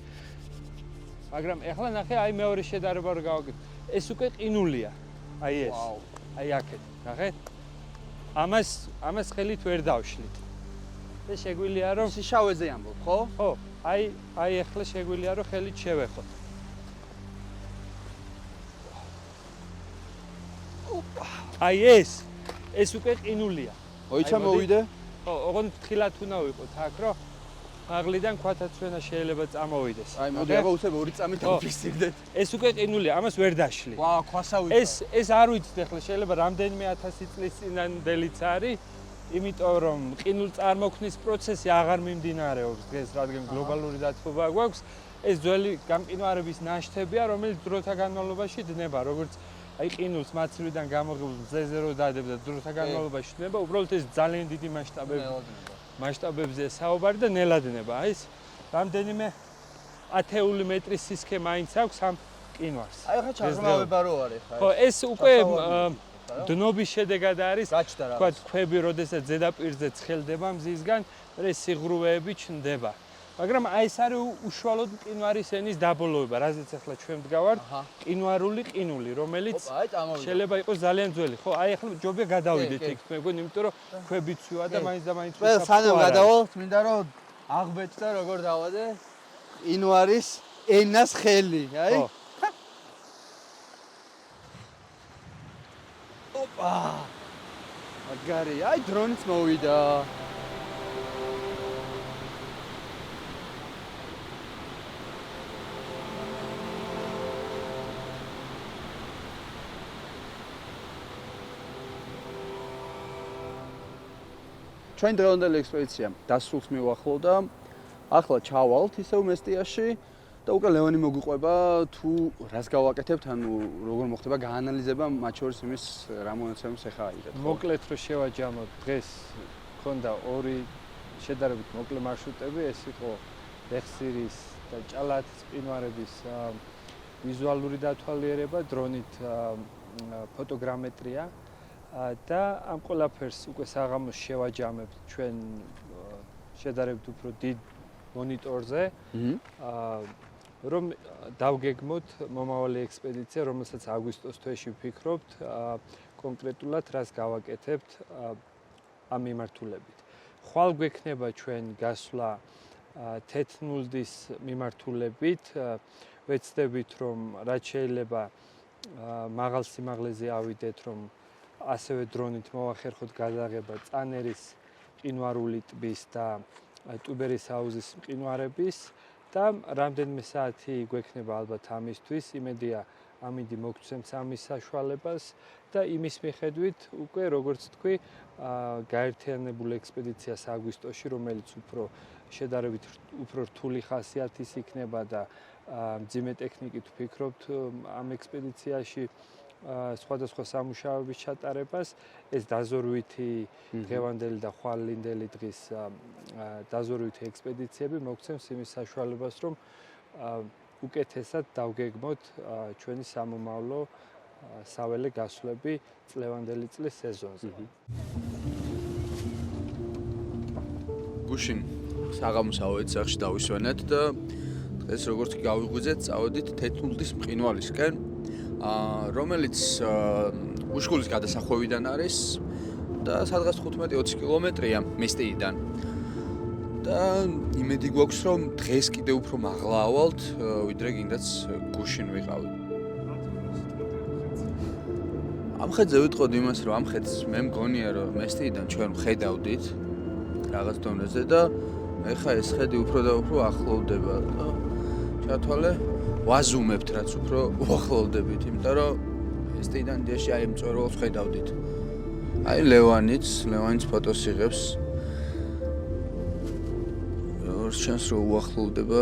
მაგრამ ეხლა ნახე, აი მეორე შედარება რო გავაკეთე. ეს უკვე ყინულია. აი ეს. ვაუ. აი აქეთ, ნახეთ. ამას ხელით ვერ დავშლით. და შეგვიძლია რომ შავეზე ამბობ, ხო? ხო, აი ახლა შეგვიძლია რომ ხელით შევეხოთ. აი ეს უკვე ყინულია. ოიცა მოვიდე? ხო, ოღონდ თხილად უნდა ვიყოთ აქ, რომ მაღლიდან ქვათაცვენა შეიძლება წამოვიდეს. აი მოდი აბა უცებ 2 წამით დავფიქსირდეთ. ეს უკვე ყინულია, ამას ვერ დაშლი. ვა, ქვასავით. ეს არ ვიცით ახლა შეიძლება რამდენიმე 1000 წლის წინანდელიც არის, იმიტომ რომ ყინულ წარმოქმნის პროცესი აღარ მიმდინარეობს დღეს, რადგან გლობალური დათბობა გვაქვს. ეს ძველი გამყინვარების ნაშთებია, რომელიც დროთა განმავლობაში დნება, როგორც აი ყინულს მაცივიდან გამოღებულ მზეზე რო დადებდა დროთა განმავლობაში დნება, უბრალოდ ეს ძალიან დიდი მასშტაბებზე საუბარი და ნელადნება. აი ეს რამდენიმე 10 მეტრის სისქე მაინც აქვს ამ ყინვარს. აი ხა ჩაღრმავება რო არის ხა. ხო, ეს უკვე დნობის შედეგად არის. გაჩნდა რა. თქვა ქვები, როდესაც ზედაპირზე ცხელდება მზისგან, ეს სიღრუვეები ჩნდება. მაგრამ აი ეს არის უშუალოდ მყინვარის ენის დაბოლოება, რაზეც ახლა ჩვენ ვდგავართ, მყინვარული ყინული, რომელიც შეიძლება იყოს ძალიან ძველი. ხო, აი ახლა ჯობია გადავიდეთ იქ, მე მგონი, იმიტომ რომ ქვები ცვივა და მაინც და მაინც ყველა სანამ გადავალთ, მინდა რომ აღბეჭდა როგორ დავადე ყინვარის ენას ხელი, აი. ოპა! მაგარი, აი დრონიც მოვიდა. ჩვენ დღევანდელი ექსპედიცია დასრულს მივახლოვდა. ახლა ჩავალთ ისევ მესტიაში და უკვე ლევანი მოგვიყვება თუ რას გავაკეთებთ, ანუ როგორ მოხდება გაანალიზება მათ შორის იმის რა მონაცემს ახლა აიღეთ. მოკლედ რო შევაჯამოთ, დღეს ქონდა 2 შედარებით მოკლე მარშრუტები, ეს იყო ლეხსირის და ჭალათის მყინვარების ვიზუალური დათვალიერება, დრონით ფოტოგრამეტრია. და ამ ყველაფერს უკვე საღამოს შევაჯამებთ ჩვენ შედარებით უფრო დიდ მონიტორზე, რომ დავგეგმოთ მომავალი ექსპედიცია, რომელსაც აგვისტოს თვეში ვფიქრობთ, კონკრეტულად რას გავაკეთებთ ამ მიმართულებით. ხვალ გვექნება ჩვენ გასვლა თეთნულდის მიმართულებით, ვეცდებით რომ რაც შეიძლება მაღალ სიმაღლეზე ავიდეთ, რომ ასევე დრონით მოვახერხოთ გადაღება წანერის მყინვარული ტბის და ტუბერის აუზის მყინვარების და რამდენიმე საათი გვექნება ალბათ ამისთვის, იმედია ამინდი მოგცემს ამის საშუალებას და იმის მიხედვით უკვე როგორც თქვი, გაერთიანებული ექსპედიციას აგვისტოში, რომელიც უფრო შედარებით უფრო რთული ხასიათის იქნება და მძიმე ტექნიკით ვფიქრობთ ამ ექსპედიციაში სხვადასხვა სამუშაოების ჩატარებას, ეს დაზორვითი დღევანდელი და ხვალინდელი დღის დაზორვითი ექსპედიციები მოგცემს იმის საშუალებას, რომ უკეთესად დავგეგმოთ ჩვენი სამომავლო საველე გასვლები წლევანდელი წლის სეზონზე. გუშინ საღამოს ავედით სახში დავისვენეთ და დღეს როგორც კი გავიღვიძეთ, წავედით თეთნულდის მყინვარისკენ, რომელიც უშქულის გადასახვევიდან არის და სადღაც 15-20 კილომეტრია მესტიიდან. და იმედი გვაქვს, რომ დღეს კიდევ უფრო მაღლა ავალთ, ვიდრე გინდაც გუშინ ვიყავით. ამ ხედზე ვიტყოდი იმას, რომ ამ ხედს მე მგონია, რომ მესტიიდან ჩვენ ვხედავდით რაღაც დონეზე და ეხა ეს ხედი უფრო და უფრო ახლოვდება და ჩათვალე ვაზუმებთ, რაც უფრო უახლოვდებით, იმიტომ რომ მესტიიდან დიაში აი მწვერვალს ხედავდით. აი ლევანიც ფოტოს იღებს. შანს რომ უახლოვდება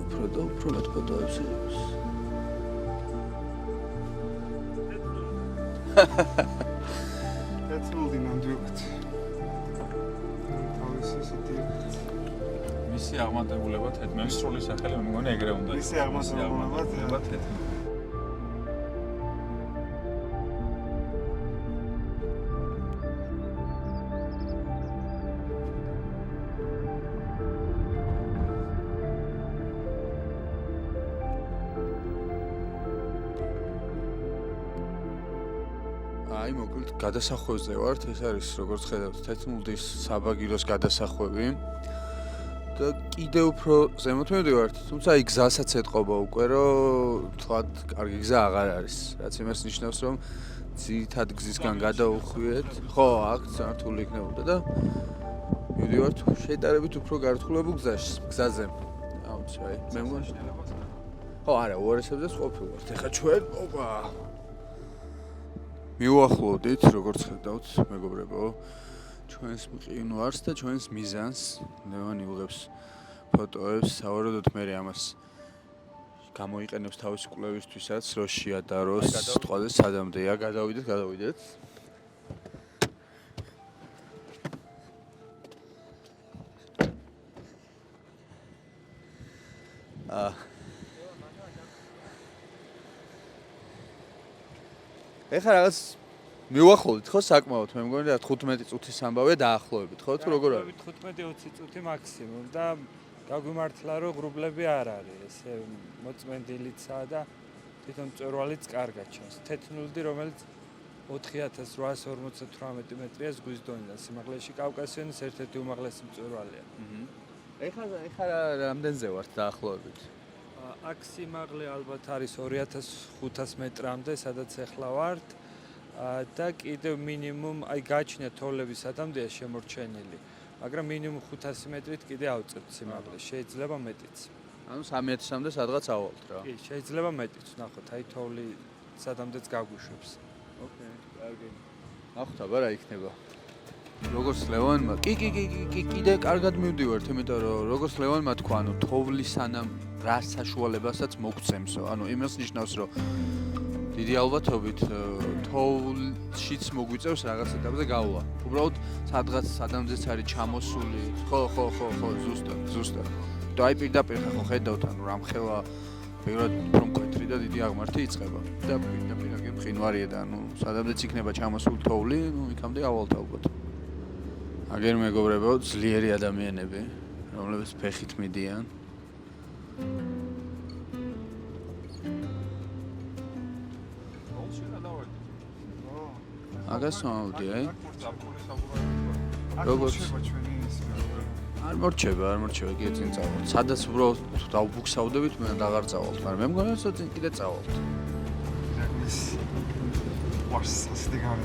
უფრო და უფრო მათ ფოტოებს იღებს. თეთნულდი ნამდვილად. მისი აღმატებულება თეთმელის სრული სახელი მე მგონი ეგრე უნდა მისი აღმასრულებლობა თეთმელი. აი მოკლედ გადასახვევზე ვართ, ეს არის როგორც ხედავთ თეთნულდის საბაგიროს გადასახვევი. და კიდევ უფრო ზემოთ მივდივართ, თუმცა აი გზასაც ეთყობა უკვე, რომ თქვათ, კარგი გზა აღარ არის. რაც იმას ნიშნავს, რომ ძირითად გზისგან გადაუხვიეთ. ხო, აქ სართული იქნებოდა და მივდივართ შედარებით უფრო გართულებულ გზაზე. აუც აი, მე მგონი. ხო, არა, უარესებდეს ყოფილვართ. ეხლა ჩვენ, ოპა. მივახლოვდით, როგორც ხედავთ, მეგობრებო, ჩვენს მყინვარს და ჩვენს მიზანს. ლევან იღებს ფოტოებს, სავარაუდოდ მე ამას გამოიყენებს თავის კვლევისთვისაც, რომ შეადაროს სიტყვაზე სადამდეა. გადავიდეთ. ეხლა რაღაც მივახლოვდით ხო საკმაოდ, მე მგონი რა 15 წუთის ამბავია დაახლოებით, ხო თუ როგორ არის? 15-20 წუთი მაქსიმუმ და გაგვიმართლა რომ ღრუბლები არ არის, ესე მოწმენდილიცაა და თვითონ მწვერვალიც კარგად ჩანს. თეთრნულდი, რომელიც 4858 მეტრია ზღვის დონიდან სიმაღლეში, კავკასიონის ერთ-ერთი უმაღლესი მწვერვალია. ეხლა რამდენზე ვართ დაახლოებით? აქ სიმაღლე ალბათ არის 2500 მეტრამდე, სადაც ახლა ვართ. და კიდევ მინიმუმ აი გაჩნია თოვლების სადამდეა შემორჩენილი, მაგრამ მინიმუმ 500 მეტრით კიდე ავწევთ სიმაღლე, შეიძლება მეტიც. ანუ 3000-მდე სადღაც ავალთ რა. კი, შეიძლება მეტიც, ნახოთ, აი თოვლი სადამდეც გაგვიშვებს. ოკეი, კარგი. ნახოთ აბა რა იქნება. როგორც ლევანმა, კი, კიდე კარგად მივდივართ, იმიტომ რომ როგორც ლევანმა თქვა, ანუ თოვლის სანამ რა საშუალებასაც მოგცემსო, ანუ იმას ნიშნავს, რომ დიდი ალბათობით თოვლშიც მოგვიწევს რაღაც ეტაპზე გავლა. უბრალოდ სადღაც სადამძეც არის ჩამოსული. ხო, ზუსტად. და აი პირდაპირ ხო ხედავთ, ანუ რამხელა ბევრად უფრო მკვეთრი და დიდი აღმართი იწყება. და პირდაპირ აგე მყინვარია და ანუ სადამძეც იქნება ჩამოსული თოვლი, ну იქამდე ავალთ ალბათ. აგერ მეგობრებო, ძლიერი ადამიანები, რომლებიც ფეხით მიდიან. აგას მოვდი, აი. როგორც არ მორჩება, კიდე წინ წავალთ. სადაც უბრალოდ დავბუქსავდებით, მე აღარ წავალთ, მაგრამ მე მგონია, რომ წინ კიდე წავალთ. ეს ვარს სასტიგარი.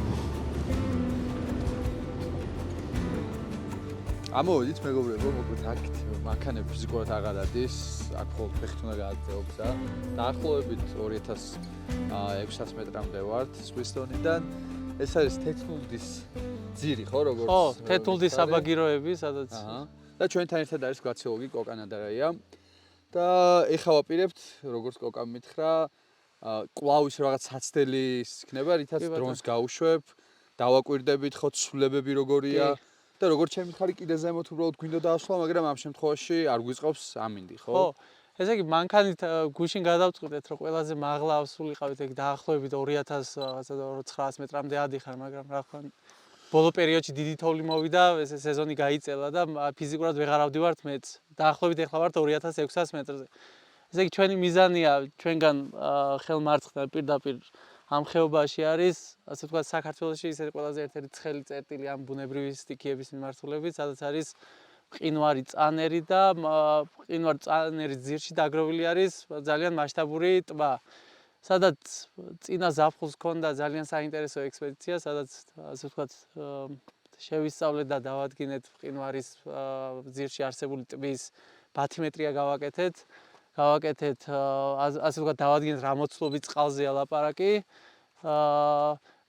ამოვიდით მეგობრებო, მოკლედ აქეთ მანქანები ფიზიკურად აღარ ადის, აქ ხოლმე ფეხით უნდა გააგზავნო გზა. დაახლოებით 2600 მეტრამდე ვართ ზღვის დონიდან. ეს არის თეთრნულდის ძირი, ხო, როგორც? ხო, თეთრნულდის საბაგიროები, სადაც. და ჩვენთან ერთად არის გლაციოლოგი კოკა ნადარაია. და ეხლა ვაპირებთ, როგორც კოკამ მითხრა, კვლავ ის რაღაც საცდელი იქნება, რითაც დრონს გავუშვებ, დავაკვირდებით ხო ცვლილებები როგორია. და როგორც ჩემი ხარი კიდე ზემოთ უბრალოდ გვინდა დაასვლა, მაგრამ ამ შემთხვევაში არ გვიწყობს ამინდი, ხო? ხო. ესე იგი მანქანით გუშინ გადავწყვიტეთ, რომ ყველაზე მაღლა ავსულიყავით ეგ დაახლოებით 2900 მეტრამდე ადიხარ, მაგრამ რა ხან ბოლო პერიოდში დიდი თოვლი მოვიდა, ეს სეზონი გაიწელა და ფიზიკურად ვეღარ ავდივართ მეც. დაახლოებით ეხლა ვართ 2600 მეტრზე. ესე იგი ჩვენი მიზანია ჩვენგან ხელმარცხნივ პირდაპირ ამ ხეობაში არის, ასე ვთქვათ, საქართველოში ისეთი ყველაზე ერთ-ერთი ცხელი წერტილი ამ ბუნებრივი სტიქიების მიმართულებით, სადაც არის მყინვარი წანერი და მყინვარ წანერის ძირში დაგროვილი არის ძალიან მასშტაბური ტბა. სადაც წინა ზაფხულს ჰქონდა ძალიან საინტერესო ექსპედიცია, სადაც ასე ვთქვათ, შევისწავლეთ და დავადგინეთ მყინვარის ძირში არსებული ტბის ბათიმეტრია გავაკეთეთ. ასე ვთქვათ, დავადგინეთ რა მოცულობით წყალზეა ლაპარაკი.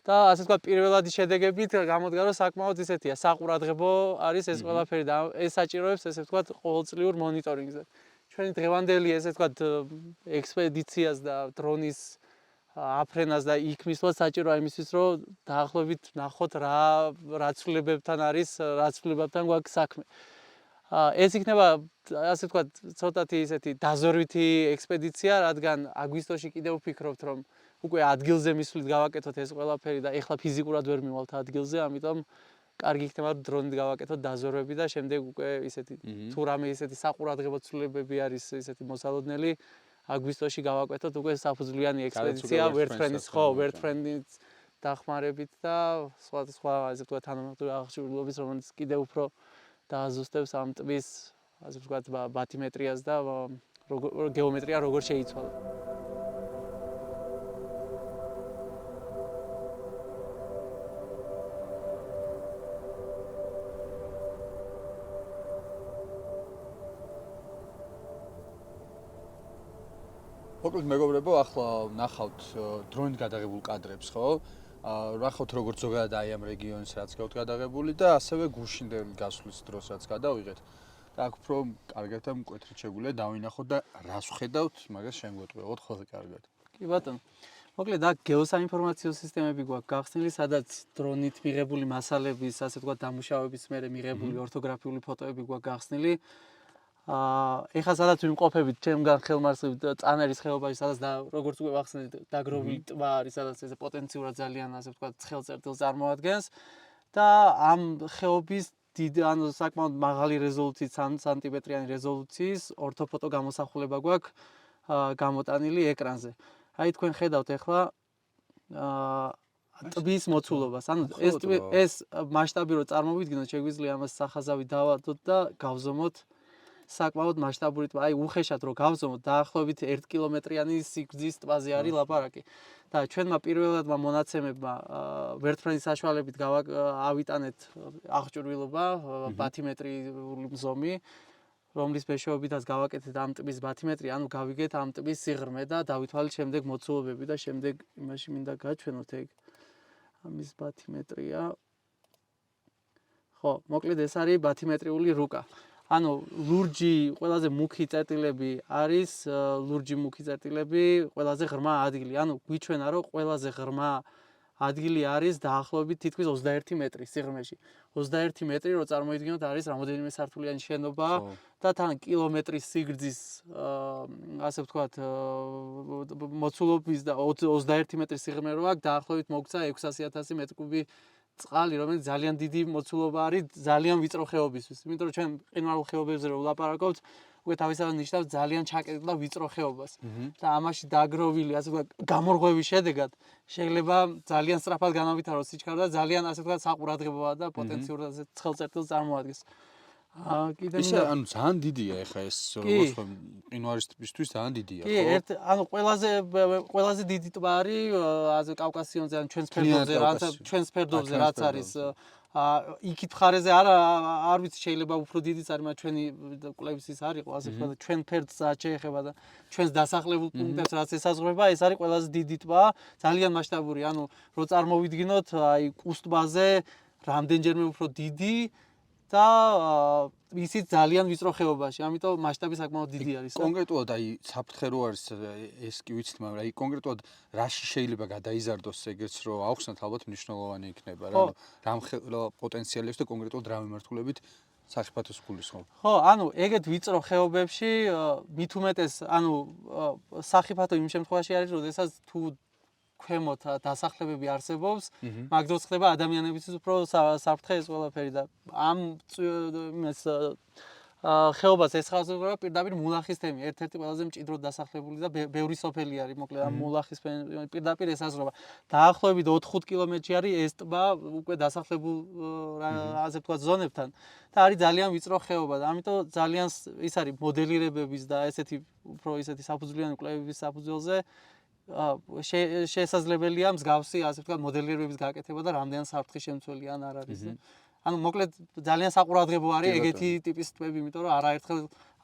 და ასე ვთქვათ, პირველადი შედეგებით გამოდგა, რომ საკმაოდ ისეთია, საყურადღებო არის ეს ყველაფერი და ეს საჭიროებს, ესე ვთქვათ, ყოველწლიურ მონიტორინგზე. ჩვენი დღევანდელი ესე ვთქვათ, ექსპედიციას და დრონის აფრენას და იქ მისვლა საჭიროა იმისთვის, რომ დაახლოებით ნახოთ რა ცვლილებებთან არის, რა ცვლილებებთან გვაქვს საქმე. ეს იქნება, ასე ვთქვათ, ცოტათი ისეთი დაზორვითი ექსპედიცია, რადგან აგვისტოში კიდევ ვფიქრობთ, რომ უკვე ადგილზე მისვლით გავაკეთოთ ეს ყველაფერი და ეხლა ფიზიკურად ვერ მივალთ ადგილზე, ამიტომ კარგი იქნება დრონით გავაკეთოთ დაზორვები და შემდეგ უკვე ისეთი თუ რამე ისეთი საყურადღებო ცვლილებები არის ისეთი მოსალოდნელი, აგვისტოში გავაკეთოთ უკვე საფუძვლიანი ექსპედიცია ვერტფრენდის დახმარებით და სხვა ასე ვთქვათ თანამედროვე აღჭურვილობის, რომელიც კიდევ უფრო დააზუსტებს ამ ტბის ასე ვთქვათ, ბათიმეტრიას და გეომეტრია როგორ შეიცვალა. მოკლედ მეგობრებო, ახლა ნახავთ დრონით გადაღებულ კადრებს, ხო? ნახავთ როგორც ზოგადად აი ამ რეგიონის რაც გაქვთ გადაღებული და ასევე გუშინდელ გასვლის დროს რაც გადავიღეთ. და აქ უფრო კარგად და მკვეთრით შეგვიძლია დავინახოთ და რას ვხედავთ, მაგას შემგვეტყუებოთ ხოლმე კარგად. კი ბატონო. მოკლედ აქ გეოსაინფორმაციო სისტემები გვაქვს გახსნილი, სადაც დრონით მიღებული მასალების, ასე ვთქვათ, დამუშავების მერე მიღებული ორთოგრაფიული ფოტოები გვაქვს გახსნილი. ეხლა სადაც ვიმყოფებით, ჩემგან ხელმარცხნივ წანერის ხეობაში, სადაც როგორც უკვე ვახსენეთ, დაგროვილი ტბა არის, სადაც ეს პოტენციურად ძალიან, ასე ვთქვათ, ცხელ წერტილს წარმოადგენს და ამ ხეობის ანუ საკმაოდ მაღალი რეზოლუციის, სანტიმეტრიანი რეზოლუციის ორთოფოტო გამოსახულება გვაქვს გამოტანილი ეკრანზე. აი თქვენ ხედავთ ეხლა ტბის მოცულობას. ანუ ეს მასშტაბი რო წარმოვიდგინოთ, შეგვიძლია ამას სახაზავი დავარდოთ და გავზომოთ საკმაოდ მასშტაბური ტბა. აი უხეშად რო გავზომოთ, დაახლოებით 1 კილომეტრიანი სიგრძის ტბაზე არის ლაპარაკი. და ჩვენმა პირველადმა მონაცემებმა ვერტმფრენის საშუალებით ავიტანეთ აღჭურვილობა, ბათიმეტრიული ზომი, რომლის მეშვეობითაც გავაკეთეთ ამ ტბის ბათიმეტრი, ანუ გავიგეთ ამ ტბის სიღრმე და დავითვალეთ შემდეგ მოცულობები და შემდეგ იმაში მინდა გაჩვენოთ ეგ ამის ბათიმეტრია. ხო, მოკლედ ეს არის ბათიმეტრიული რუკა. ანუ ლურჯი ყველაზე მუქი წერტილები არის, ლურჯი მუქი წერტილები ყველაზე ღრმა ადგილი. ანუ გვიჩვენა რომ ყველაზე ღრმა ადგილი არის დაახლოებით თითქმის 21 მეტრი სიღრმეში. 21 მეტრი რო წარმოიდგინოთ არის რამოდენიმე სართულიანი შენობა და თან კილომეტრის სიგრძის ასე ვთქვათ მოცულობის და 21 მეტრის სიღრმე რო აქვს დაახლოებით მოგცა 600,000 მეტრი კუბი წყალი, რომელიც ძალიან დიდი მოცულობა არის ძალიან ვიწრო ხეობისთვის. იმიტომ რომ ჩვენ მყინვარულ ხეობებზე რო ვლაპარაკობთ, უკვე თავისთავად ნიშნავს ძალიან ჩაკეტილ და ვიწრო ხეობას. და ამაში დაგროვილი, ასე ვთქვათ, გამორღვევის შედეგად შეიძლება ძალიან სწრაფად განავითაროს სიჩქარე და ძალიან ასე ვთქვათ საყურადღებოა და პოტენციურად ასე ცხელ წერტილს წარმოადგენს. კიდე ისე ანუ ძალიან დიდია ეხა ეს როგორც ხო მყინვარისთვის ძალიან დიდია, ხო? კი, ანუ ყველაზე დიდი ტბა არის ასე კავკასიონზე, ან ჩვენს ფერდობზე, რაც არის იქით მხარეზე არ ვიცი შეიძლება უფრო დიდიც არის, მაგრამ ჩვენი კვლევის ის არის, ასე ვთქვათ, ჩვენ ფერდს შეეხება და ჩვენს დასახლებულ პუნქტებს რაც ესაზღვრება, ეს არის ყველაზე დიდი ტბა, ძალიან მასშტაბური, ანუ რო წარმოვიდგინოთ, აი კუს ტბაზე რამდენჯერმე უფრო დიდი და ისიც ძალიან ვიწრო ხეობაში, ამიტომ მასშტაბი საკმაოდ დიდი არის. კონკრეტულად აი საფრთხე რო არის ეს კი ვიცით, მაგრამ აი კონკრეტულად რაში შეიძლება გადაიზარდოს ეგეც რომ აუხსნათ ალბათ მნიშვნელოვანი იქნება რა, რამ პოტენციალებს და კონკრეტულად რა მიმართულებით სახიფათოს გულის ხო? ხო, ანუ ეგეთ ვიწრო ხეობებში მით უმეტეს, ანუ სახიფათო იმ შემთხვევაში არის, როდესაც თუ ქვემოთ დასახლებები არსებობს, მაგ დროს ხდება ადამიანებისთვის უფრო საფრთხე ეს ყველაფერი და ამ იმას ხეობას ესაზღვრება პირდაპირ მულახის თემი, ერთ-ერთი ყველაზე მჭიდროდ დასახლებული და ბევრი სოფელი არის, მოკლედ ამ მულახის პირდაპირ ესაზღვრება. დაახლოებით 4-5 კილომეტრში არის ეს ტბა უკვე დასახლებულ ასე ვთქვათ ზონებთან და არის ძალიან ვიწრო ხეობა და ამიტომ ძალიან ის არის მოდელირებების და ესეთი უფრო ისეთი საფუძვლიანი კვლევების საფუძველზე შესაძლებელია მსგავსი ასე ვთქვათ მოდელირებების გაკეთება და რამდენ საფრთხის შემცველი ან არ არის. ანუ მოკლედ ძალიან საყურადღებო არის ეგეთი ტიპის ტბები, იმიტომ რომ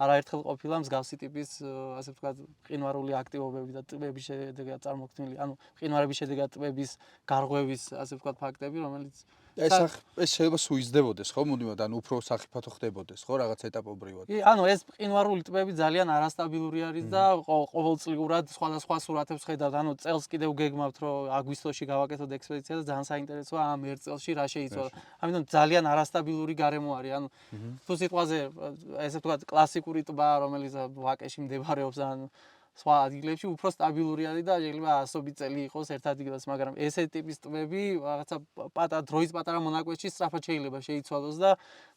არაერთხელ ყოფილა მსგავსი ტიპის ასე ვთქვათ მყინვარული აქტივობები და ტბების შედეგად წარმოქმნილი, ანუ მყინვარების შედეგად ტბების გარღვევის ასე ვთქვათ ფაქტები, რომელიც ეს შეიძლება სუიზდებოდეს, ხო? მუდმივად, ანუ უფრო სახიფათო ხდებოდეს, ხო, რაღაც ეტაპობრივად. კი, ანუ ეს მყინვარული ტბები ძალიან არასტაბილური არის და ყოველწლიურად სხვადასხვა სურათებს ხედავთ. ანუ წელს კიდევ გეგმავთ, რომ აგვისტოში გავაკეთოთ ექსპედიცია და ძალიან საინტერესოა ამ ერთ წელში რა შეიცვალა. ამიტომ ძალიან არასტაბილური გარემო არის. ანუ თუ სიტყვაზე ესე ვთქვათ კლასიკური ტბა, რომელიც ვაკეში მდებარეობს, ან სხვა ადგილებში უფრო სტაბილური არის და შეიძლება ასობით წელი იყოს ერთ ადგილას, მაგრამ ესე ტიპის ტბები რაღაცა დროის პატარა მონაკვეთში სწრაფად შეიძლება შეიცვალოს და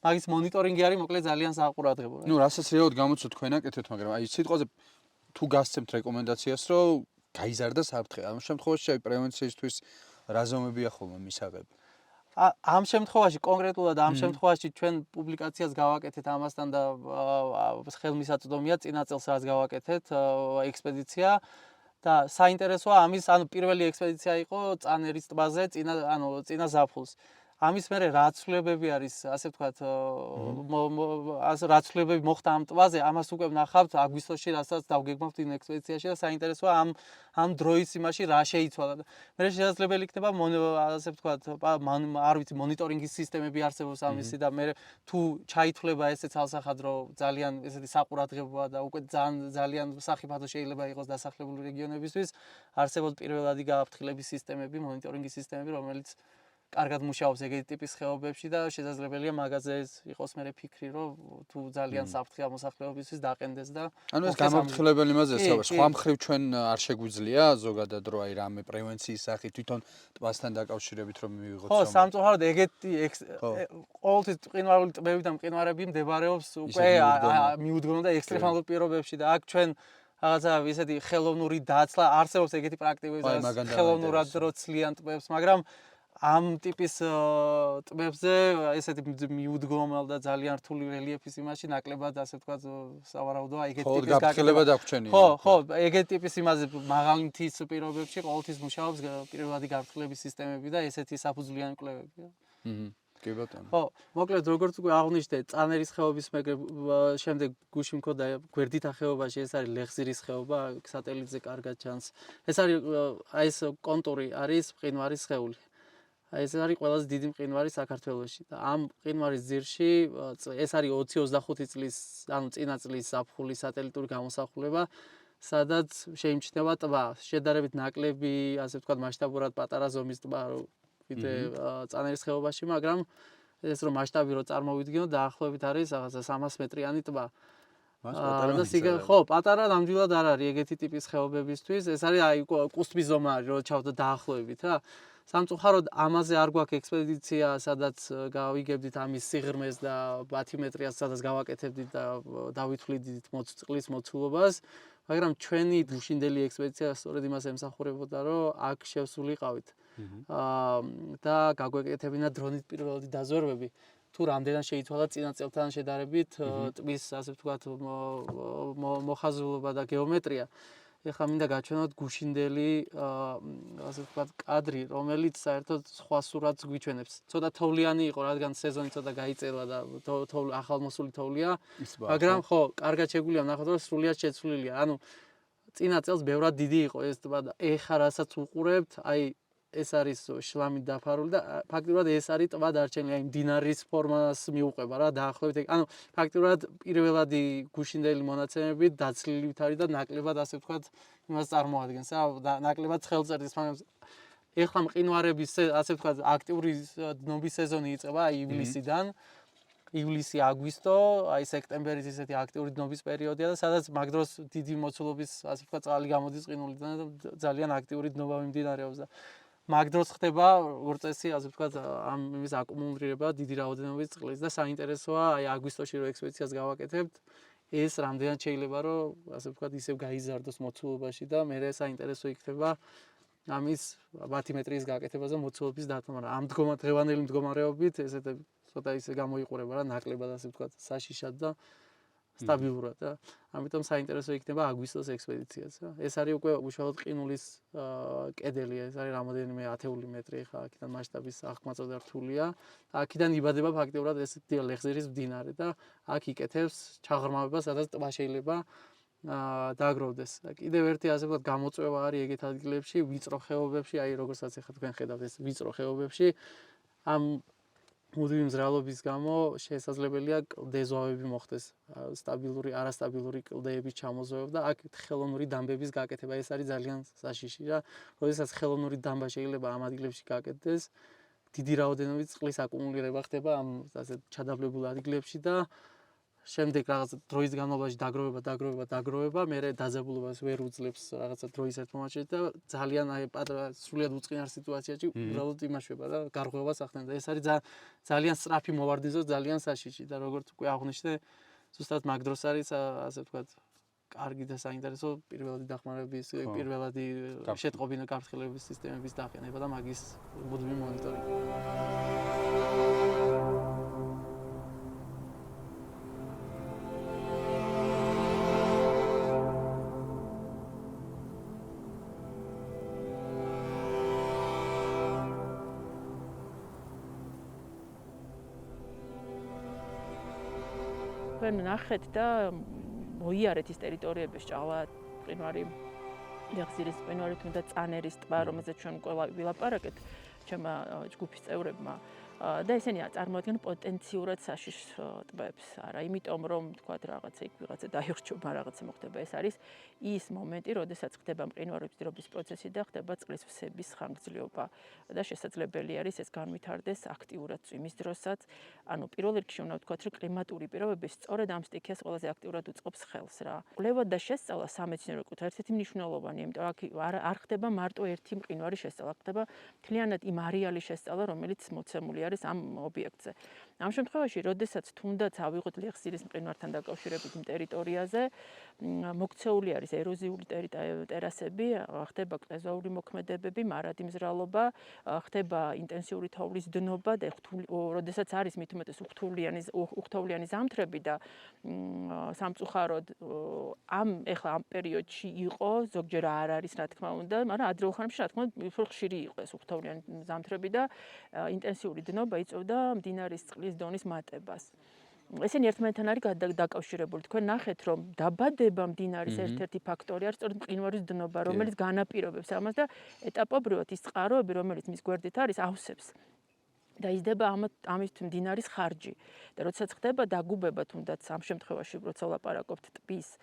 მაგის მონიტორინგი არის მოკლედ ძალიან საყურადღებო. ნუ რასაც რეალურად გამოცოთ თქვენ აკეთებთ, მაგრამ აი სიტყვაზე თუ გასცემთ რეკომენდაციას, რომ გაიზარდა საფრთხე, ამ შემთხვევაში აი პრევენციისთვის რა ზომებია ხოლმე მისაღები? ამ შემთხვევაში კონკრეტულად ამ შემთხვევაში ჩვენ პუბლიკაციას გავაკეთეთ ამასთან და ხელმისაწვდომია წინა წელს რაც გავაკეთეთ ექსპედიცია და საინტერესოა ამის პირველი ექსპედიცია იყო წანერის ტბაზე წინა ზაფხულს. ამის მერე რა ცვლილებები არის, ასე ვთქვათ, რა ცვლილებები მოხდა ამ ტბაზე, ამას უკვე ვნახავთ აგვისტოში, რასაც დავგეგმავთ იმ ექსპედიციაში და საინტერესოა ამ დროის იმაში რა შეიცვალა. მე შესაძლებელი იქნება, ასე ვთქვათ, არ ვიცი, მონიტორინგის სისტემები არსებობს ამისი და მე თუ ჩაითვლება ესე ცალსახადრო ძალიან ესეთი საყურადღებოა და უკვე ძალიან სახიფათო შეიძლება იყოს დასახლებული რეგიონებისთვის, არსებობს პირველადი გააფრთხილების სისტემები, მონიტორინგის სისტემები, რომელიც კარგად მუშაობს ეგეთი ტიპის ხეობებში და შესაძლებელია მაგაზე იყოს მე ფიქრი, რომ თუ ძალიან საფრთხეა მოსახლეობისთვის დაყენდეს და ანუ ეს გამაფრთხილებელი იმაზეა, სხვა მხრივ ჩვენ არ შეგვიძლია ზოგადად რო აი რამე პრევენციის სახით თვითონ ტბასთან დაკავშირებით რომ მივიღოთ ხო, სამწუხაროდ ეგეთი ყოველთვის მყინვარული ტბები და მყინვარები მდებარეობს უკვე მიუდგომელ და ექსტრემალურ პირობებში და აქ ჩვენ რაღაცა ისეთი ხელოვნური დაცლა არსებობს ეგეთი პრაქტიკები ხელოვნურად რო ცლიან ტბებს, მაგრამ ამ ტიპის ტბებზე ესეთი მიუდგომელ და ძალიან რთული რელიეფის იმაში ნაკლებად ასე ვთქვათ სავარაუდოა ეგეთი ტიპის გაფრთხილება დაგვრჩენია. ხო, ეგეთი ტიპის იმაზე მაღალი მთის პირობებში ყოველთვის მუშაობს პირველადი გაფრთხილების სისტემები და ესეთი საფუძვლიანი კვლევები. კი ბატონო. ხო, მოკლედ როგორც უკვე აღვნიშნე, წანერის ხეობის შემდეგ გუში მქონდა გვერდითა ხეობაში, ეს არის ლეხზირის ხეობა, სატელიტზე კარგად ჩანს. ეს არის აი ეს კონტური არის მყინვარის სხეული. ეს არის ყველაზე დიდი მყინვარი საქართველოში და ამ მყინვარის ძირში ეს არის 20-25 წლის, ანუ წინა წლის ზაფხულის სატელიტური გამოსახულება, სადაც შეიმჩნევა ტბა, შედარებით ნაკლები, ასე ვთქვათ, მასშტაბურად პატარა ზომის ტბა, ვიდრე წანერის ხეობაში, მაგრამ ეს რომ მასშტაბი რო წარმოვიდგინოთ, დაახლოებით არის რაღაცა 300 მეტრიანი ტბა. ხო, პატარა ნამდვილად არ არის ეგეთი ტიპის ხეობებისთვის, ეს არის აი კუსტმის ზომა არის, რო ჩავდა დაახლოებით რა. სამწუხაროდ ამაზე არ გვაქვს ექსპედიცია, სადაც გავიგებდით ამის სიღრმეს და ბათიმეტრიას, სადაც გავაკეთებდით და დავითვლიდით წყლის მოცულობას, მაგრამ ჩვენი გუშინდელი ექსპედიცია სწორედ იმას ემსახურებოდა, რომ აქ შევსულიყავით. და გაგვეკეთებინა დრონით პირველადი დაზვერვები. თუ რამდენად შეიცვალა წინა წელთან შედარებით ტბის, ასე ვთქვათ, მოხაზულობა და გეომეტრია. ეხლა მინდა გაჩვენოთ გუშინდელი, ასე ვთქვათ, კადრი, რომელიც საერთოდ სხვა სურათს გვიჩვენებს. ცოტა თოვლიანი იყო, რადგან სეზონი ცოტა გაიწელა და ახალმოსული თოვლია, მაგრამ ხო, კარგად შეგვიძლია ვნახოთ, რომ სრულიად შეცვლილია. ანუ წინა წელს ბევრად დიდი იყო ეს ტბა და ეხლა რასაც უყურებთ, აი ეს არის შლამით დაფარული და ფაქტობრივად ეს არის ტბა დარჩენილი, აი მდინარის ფორმას მიუყვება რა, დაახლოებით. ანუ ფაქტობრივად პირველადი გუშინდელი მონაცემებით დაცლილივით არის და ნაკლებად ასე ვთქვათ იმას წარმოადგენს რა, ნაკლებად ხელწერდის, მაგრამ ეხლა მყინვარების ასე ვთქვათ აქტიური დნობის სეზონი იწყება ივლისიდან. ივლისი-აგვისტო, აი სექტემბერის ისეთი აქტიური დნობის პერიოდია და სადაც მაგ დროს დიდი მოცულობის ასე ვთქვათ წყალი გამოდის ყინულიდან და ძალიან აქტიური დნობა მიმდინარეობს და მაგ დროს ხდება როგორც წესი, ასე ვთქვათ, ამ იმის აკუმულირება დიდი რაოდენობის წყლის და საინტერესოა, აი აგვისტოში რო ექსპედიციას გავაკეთებთ, ეს რამდენად შეიძლება რომ ასე ვთქვათ ისევ გაიზარდოს მოცულობაში და მე საინტერესო იქნება ამის ბათიმეტრიის გაკეთებაზე მოცულობის დათმობა. ამ დღევანდელი მდგომარეობით ესეთი ცოტა ისე გამოიყურება რა, ნაკლებად ასე ვთქვათ, საშიშად და სტაბილურად და ამიტომ საინტერესო იქნება აგვისტოს ექსპედიციაც რა. ეს არის უკვე უშუალოდ ყინულის კედელი, ეს არის რამოდენიმე 10 მეტრი ხა, აქედან მასშტაბის აღქმაწოდა რთულია. აქედან იბადება ფაქტობრივად ეს ლეხზირის მდინარე და აქ იკეთებს ჩაღრმავებას, სადაც ტბა შეიძლება დააგროვდეს. კიდევ ერთი ასე ვთქვათ გამოწვევა არის ეგეთ ადგილებში, ვიწრო ხეობებში, აი როგორცაც ახლა თქვენ ხედავთ ეს ვიწრო ხეობებში, ამ მუდმივი მზრალობის გამო შესაძლებელია კლდეზვავები მოხდეს, სტაბილური, არასტაბილური კლდეების ჩამოზვევება და აქ ხელოვნური დამბების გაკეთება, ეს არის ძალიან საშიში რა. როდესაც ხელოვნური დამბა შეიძლება ამ ადგილებში გაკეთდეს, დიდი რაოდენობით წყლის აკუმულირება ხდება ამ ასე ჩადაბლებულ ადგილებში და შემდეგ რაღაც დროის განმავლობაში დაგროვება, მერე დაძაბულობას ვერ უძლებს რაღაცა დროის ერთ მომენტში და ძალიან აი სრულიად უწყინარ სიტუაციაში უბრალოდ იმაშვება და გარღვევას ახდენდა. ეს არის ძალიან სწრაფი მოვარდიზო, ძალიან საშიში და როგორც უკვე აღვნიშნე, ზუსტად მაგ დროს არის ასე ვთქვათ, კარგი და საინტერესო პირველადი დახმარების, პირველადი შეტყობინა გაფრთხილების სისტემების დაყენება და მაგის მუდმივი მონიტორინგი. თქვენ ნახეთ და მოიარეთ ის ტერიტორიები სჭალა მყინვარი ლეხსირის მყინვარი თუნდა წანერის ტბა რომელზეც ჩვენ ყველა ვილაპარაკეთ ჩემმა ჯგუფის წევრებმა და ესენი წარმოადგენენ პოტენციურად საშიშ ტბებს არა იმიტომ რომ თქვათ რაღაცა იქ ვიღაცა დაიხჭობა რაღაცა მოხდება ეს არის ის მომენტი როდესაც ხდება მყინვარების ძრობის პროცესი და ხდება წყლის ვსების ხანგრძლივობა და შესაძლებელი არის ეს განვითარდეს აქტიურად წვიმის დროსაც ანუ პირველ რიგში უნდა ვთქვათ რომ კლიმატური პირობები სწორედ ამ სტიქიას ყველაზე აქტიურად უწყობს ხელს რა კვლევა და შესწავლა სამეცნიერო კუთხე ერთ-ერთი მნიშვნელოვანია იმიტომ რომ არ ხდება მარტო ერთი მყინვარი შესწავლა ხდება მთლიანად იმ არეალის შესწავლა რომელიც მოცემული არის ამ ობიექტზე. ამ შემთხვევაში, როდესაც თუნდაც ავიღოთ ლეხსირის მყინვართან დაკავშირებით იმ ტერიტორიაზე, მოქცეული არის ეროზიული ტერასები, ხდება კლეზოური მოქმედებები, მარადი მზრალობა, ხდება ინტენსიური თოვლის დნობა და როდესაც არის მით უმეტეს უხთოვლიანი ზამთრები და სამწუხაროდ ეხლა ამ პერიოდში იყო, ზოგჯერ არ არის რა თქმა უნდა, მაგრამ ადრეულ ხანებში რა თქმა უნდა უფრო ხშირი იყო ეს უხთოვლიანი ზამთრები და ინტენსიური დნობა იწვევდა მდინარის წყლის დონის მატებას. ესენი ერთმანეთთან არის დაკავშირებული. თქვენ ნახეთ, რომ დაბადება მდინარის ერთ-ერთი ფაქტორი არის სწორედ მყინვარის დნობა, რომელიც განაპირობებს ამას და ეტაპობრივად ის წყაროები, რომელიც მის გვერდით არის, ავსებს. და იზრდება ამის მდინარის ხარჯი. და როდესაც ხდება დაგუბება თუნდაც ამ შემთხვევაში როცა ვლაპარაკობთ ტბის,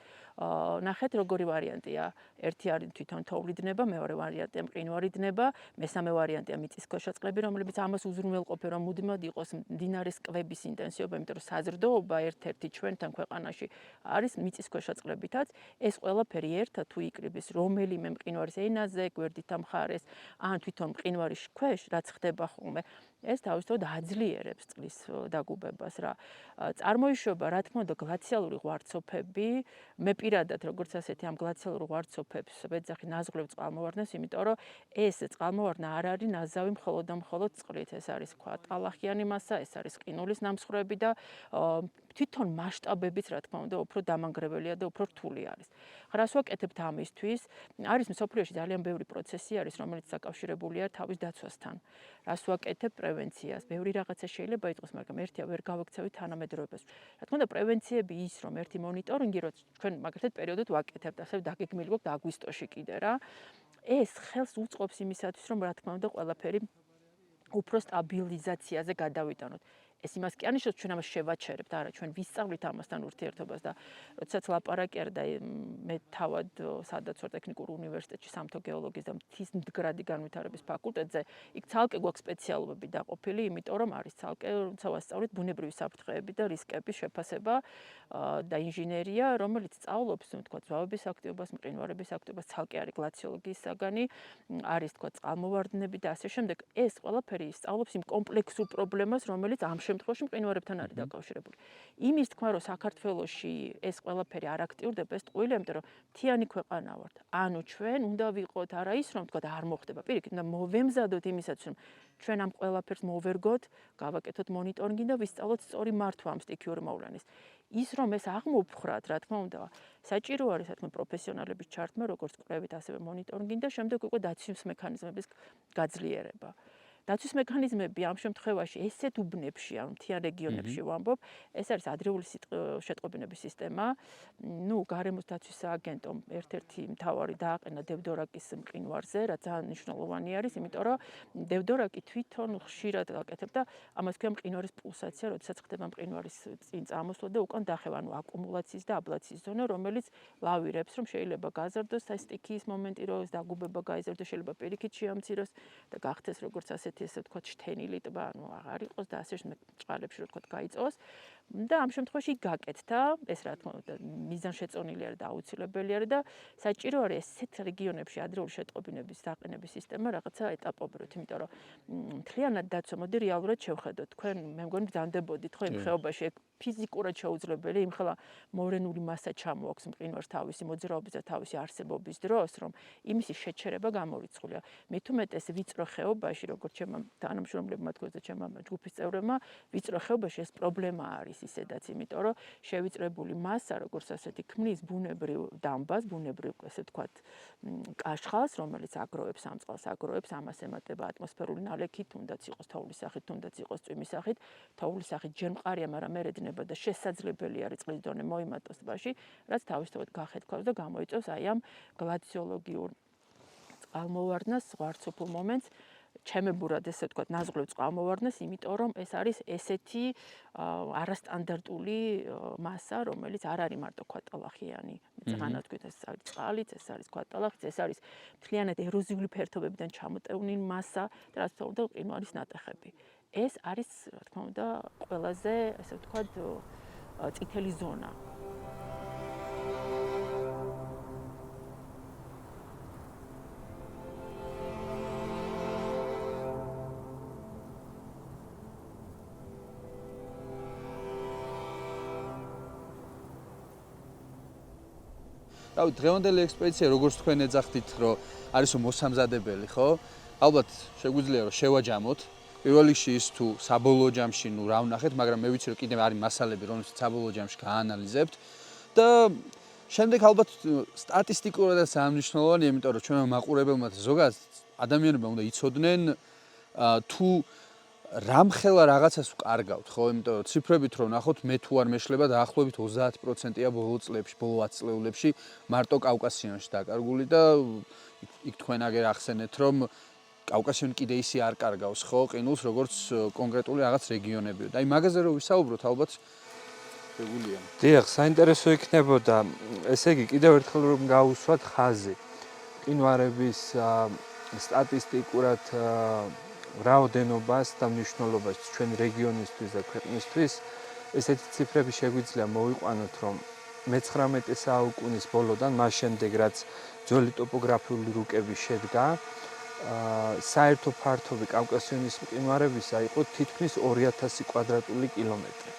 ნახეთ როგორი ვარიანტია. ერთი არის თვითონ თოვლი დნება, მეორე ვარიანტია მყინვარი დნება, მესამე ვარიანტია მიწისქვეშა წყლები, რომლებიც ამას უზრუნველყოფენ, რომ მუდმივად იყოს მდინარის კვების ინტენსივობა, იმიტომ რომ საზრდოობა ერთ-ერთი ჩვენთან ქვეყანაში არის მიწისქვეშა წყლებითაც. ეს ყველაფერი ერთად თუ იკრიბის რომელიმე მყინვარის ენაზე, გვერდით ამ მხარეს, ან თვითონ მყინვარის ქვეშ, რაც ხდება ხოლმე, ეს თავისთავად აძლიერებს წყლის დაგუბებას რა. წარმოიშვება რა თქმა უნდა გლაციალური ღვარცოფები, მე პირადად როგორც ასეთი ამ გლაციალურ ღვარცოფებს ვეძახი ნაზღლევ წყალმოვარდნას, იმიტომ რომ ეს წყალმოვარდნა არ არის ნაზავი მხოლოდ და მხოლოდ წყლით, ეს არის თქვა ტალახიანი მასა, ეს არის ყინულის ნამსხვრევები და თვითონ მასშტაბებიც რა თქმა უნდა უფრო დამანგრეველია და უფრო რთული არის. რას ვაკეთებთ ამისთვის? არის მსოფლიოში ძალიან ბევრი პროცესი არის, რომელიც დაკავშირებულია თავის დაცვასთან. რას ვაკეთებ პრევენციას? ბევრი რაღაცა შეიძლება იყოს, მაგრამ ერთია ვერ გავექცევით თანამედროვეობას. რა თქმა უნდა, პრევენციები ის, რომ ერთი მონიტორინგი, რო ჩვენ მაგალითად პერიოდად ვაკეთებთ, ასე დაგეგმილი გვაქვს აგვისტოში კიდე რა. ეს ხელს უწყობს იმისათვის, რომ რა თქმა უნდა, ყველაფერი უფრო სტაბილიზაციაზე გადავიტანოთ. ეს იმას კი არნიშნავს, ჩვენ ამას შევაჩერებთ, არა, ჩვენ ვისწავლით ამასთან ურთიერთობას და როდესაც ლაპარაკი არ და მე თავად სადაც ვარ ტექნიკურ უნივერსიტეტში სამთო გეოლოგიის და მთის მდგრადი განვითარების ფაკულტეტზე, იქ ცალკე გვაქვს სპეციალობები დაყოფილი, იმიტომ რომ არის ცალკე როცა ვასწავლით ბუნებრივი საფრთხეები და რისკების შეფასება და ინჟინერია, რომელიც სწავლობს, თქვა, ზვავების აქტივობას, მყინვარების აქტივობას, ცალკე არის გლაციოლოგიის საგანი, არის თქვა წყალმოვარდნები და ასე შემდეგ. ეს ყველაფერი სწავლობს იმ კომპლექსურ პრობლემას, რომელიც ამ შემთხვევაში მყინვარებთან არის დაკავშირებული. იმის თქმა, რომ საქართველოში ეს ყველაფერი არ აქტიურდება, ეს ტყუილია, იმიტომ რომ მთიანი ქვეყანა ვართ. ანუ ჩვენ უნდა ვიყოთ არა ის, რომ თქვა არ მოხდება. პირიქით, უნდა მოვემზადოთ იმისათვის, რომ ჩვენ ამ ყველაფერს მოვერგოთ, გავაკეთოთ მონიტორინგი და ვისწავლოთ სწორი მართვა ამ სტიქიურ მოვლენის. ის რომ ეს აღმოფხრათ, რა თქმა უნდა, საჭირო არის რა თქმა პროფესიონალების ჩართმა, როგორც კვლევით, ასევე მონიტორინგი და შემდეგ უკვე დაცვის მექანიზმების გაძლიერება. დაცვის მექანიზმები ამ შემთხვევაში ესეთ უბნებში, ან მთიან რეგიონებში ვამბობ, ეს არის ადრეული შეტყობინების სისტემა. ნუ გარემოს დაცვის სააგენტომ ერთ-ერთი მთავარი დააყენა დევდორაკის მყინვარზე, რაც ძალიან მნიშვნელოვანი არის, იმიტომ რომ დევდორაკი თვითონ ხშირად აკეთებდა ამას ქვია მყინვარის პულსაცია, როდესაც ხდება მყინვარის წინ წამოსვლა და უკან დახევა, ანუ აკუმულაციის და აბლაციის ზონა, რომელიც ლავირებს, რომ შეიძლება გაზარდოს ეს სტიქიის მომენტი, რომ ეს დაგუბება გაიზარდოს, შეიძლება პირიქით შეამციროს და გახდეს როგორც ესე ვთქვათ შთენილი ტბა, ანუ აღარ იყოს და ასე წყალებში რო ვთქვათ გაიწოს და ამ შემთხვევაში გაკეთდა, ეს რა თქმა უნდა მიზანშეწონილი არის და აუცილებელი არის და საჭირო არის ესეთ რეგიონებში ადრეული შეტყობინების დაყენების სისტემა რაღაცა ეტაპობრივად, იმიტომ რომ მთლიანად დაცვა მოდი რეალურად შევხედოთ. თქვენ მე მგონი ბრძანდებოდით ხო იმ ხეობაში ფიზიკურად შეუძლებელი, იმხელა მორენული მასა ჩამოაქვს მყინვარს თავისი მოძრაობის და თავისი არსებობის დროს, რომ იმისი შეჩერება გამორიცხულია. მით უმეტეს ვიწრო ხეობაში, როგორც ჩემმა თანამშრომლებმა თქვა და ჩემმა ჯგუფის წევრებმა, ვიწრო ხეობაში ეს პრობლემა არის ისედაც, იმიტომ რომ შევიწრებული მასა, როგორც ასეთი ქმნის ბუნებრივ დამბას, ბუნებრივ, ესე ვთქვათ, კაშხალს, რომელიც აგროვებს ამ წყალს, აგროვებს, ამას ემატება ატმოსფერული ნალექი, თუნდაც იყოს თოვლის სახით, თუნდაც იყოს წვიმის სახით. თოვლის სახით ჯერ მყარია, მაგრამ მე რეძნება და შესაძლებელი არის წყლის დონე მოიმატოს ტბაში, რაც თავისთავად გახეთქავს და გამოიწვევს აი ამ გლაციოლოგიურ წყალმოვარდნას, ზღვარცოფულ მომენტს, ჩემებურად ესე ვთქვათ, ნაზღვლივ წყალმოვარდნას, იმიტომ რომ ეს არის ესეთი არასტანდარტული მასა, რომელიც არ არის მარტო ქვატალახიანი. მეცღანა თქვით, ეს არის წყალიც, ეს არის ქვატალახიც, ეს არის მთლიანად ეროზიული ფერთობებიდან ჩამოტევნილი მასა და რაც თქმა უნდა მყინვარის ნატეხები. ეს არის, რა თქმა უნდა, ყველაზე, ესე ვთქვათ, წითელი ზონა. რავი, დღევანდელი ექსპედიცია, როგორც თქვენ ეძახდით, რომ არისო მოსამზადებელი, ხო? ალბათ შეგვიძლია რომ შევაჯამოთ. პირველ რიგში ის თუ საბოლოო ჯამში ნუ რა ვნახეთ, მაგრამ მე ვიცი რომ კიდევ არის მასალები, რომელსაც საბოლოო ჯამში გაანალიზებთ და შემდეგ ალბათ სტატისტიკურადაც ამნიშნულოვანია, იმიტომ რომ ჩვენმა მაყურებელმა ზოგადად ადამიანებმა უნდა იცოდნენ თუ რამხელა რაღაცას ვკარგავთ, ხო? იმიტომ რომ ციფრებით რომ ნახოთ, მე თუ არ მეშლება დაახლოებით 30%-ია ბოლო წლებში, ბოლო 10 წლეულებში მარტო კავკასიონში დაკარგული და იქ თქვენ აგერ ახსენეთ, რომ კავკასიონი კიდე ისე არ კარგავს, ხო, ყინულს, როგორც კონკრეტული რაღაც რეგიონებიო. და აი მაგაზე რომ ვისაუბროთ, ალბათ შეგვიძლია. დიახ, საინტერესო იქნებოდა, ესე იგი, კიდევ ერთხელ რომ გავუსვათ ხაზი. მყინვარების სტატისტიკურად რაოდენობას და მნიშვნელობას ჩვენი რეგიონისთვის და ქვეყნისთვის ესეთი ციფრები შეგვიძლია მოვიყვანოთ, რომ მე-19 საუკუნის ბოლოდან, მას შემდეგ, რაც ძველი ტოპოგრაფიული რუკები შედგა, საერთო ფართობი კავკასიონის მყინვარებისა იყო თითქმის 2000 კვადრატული კილომეტრი.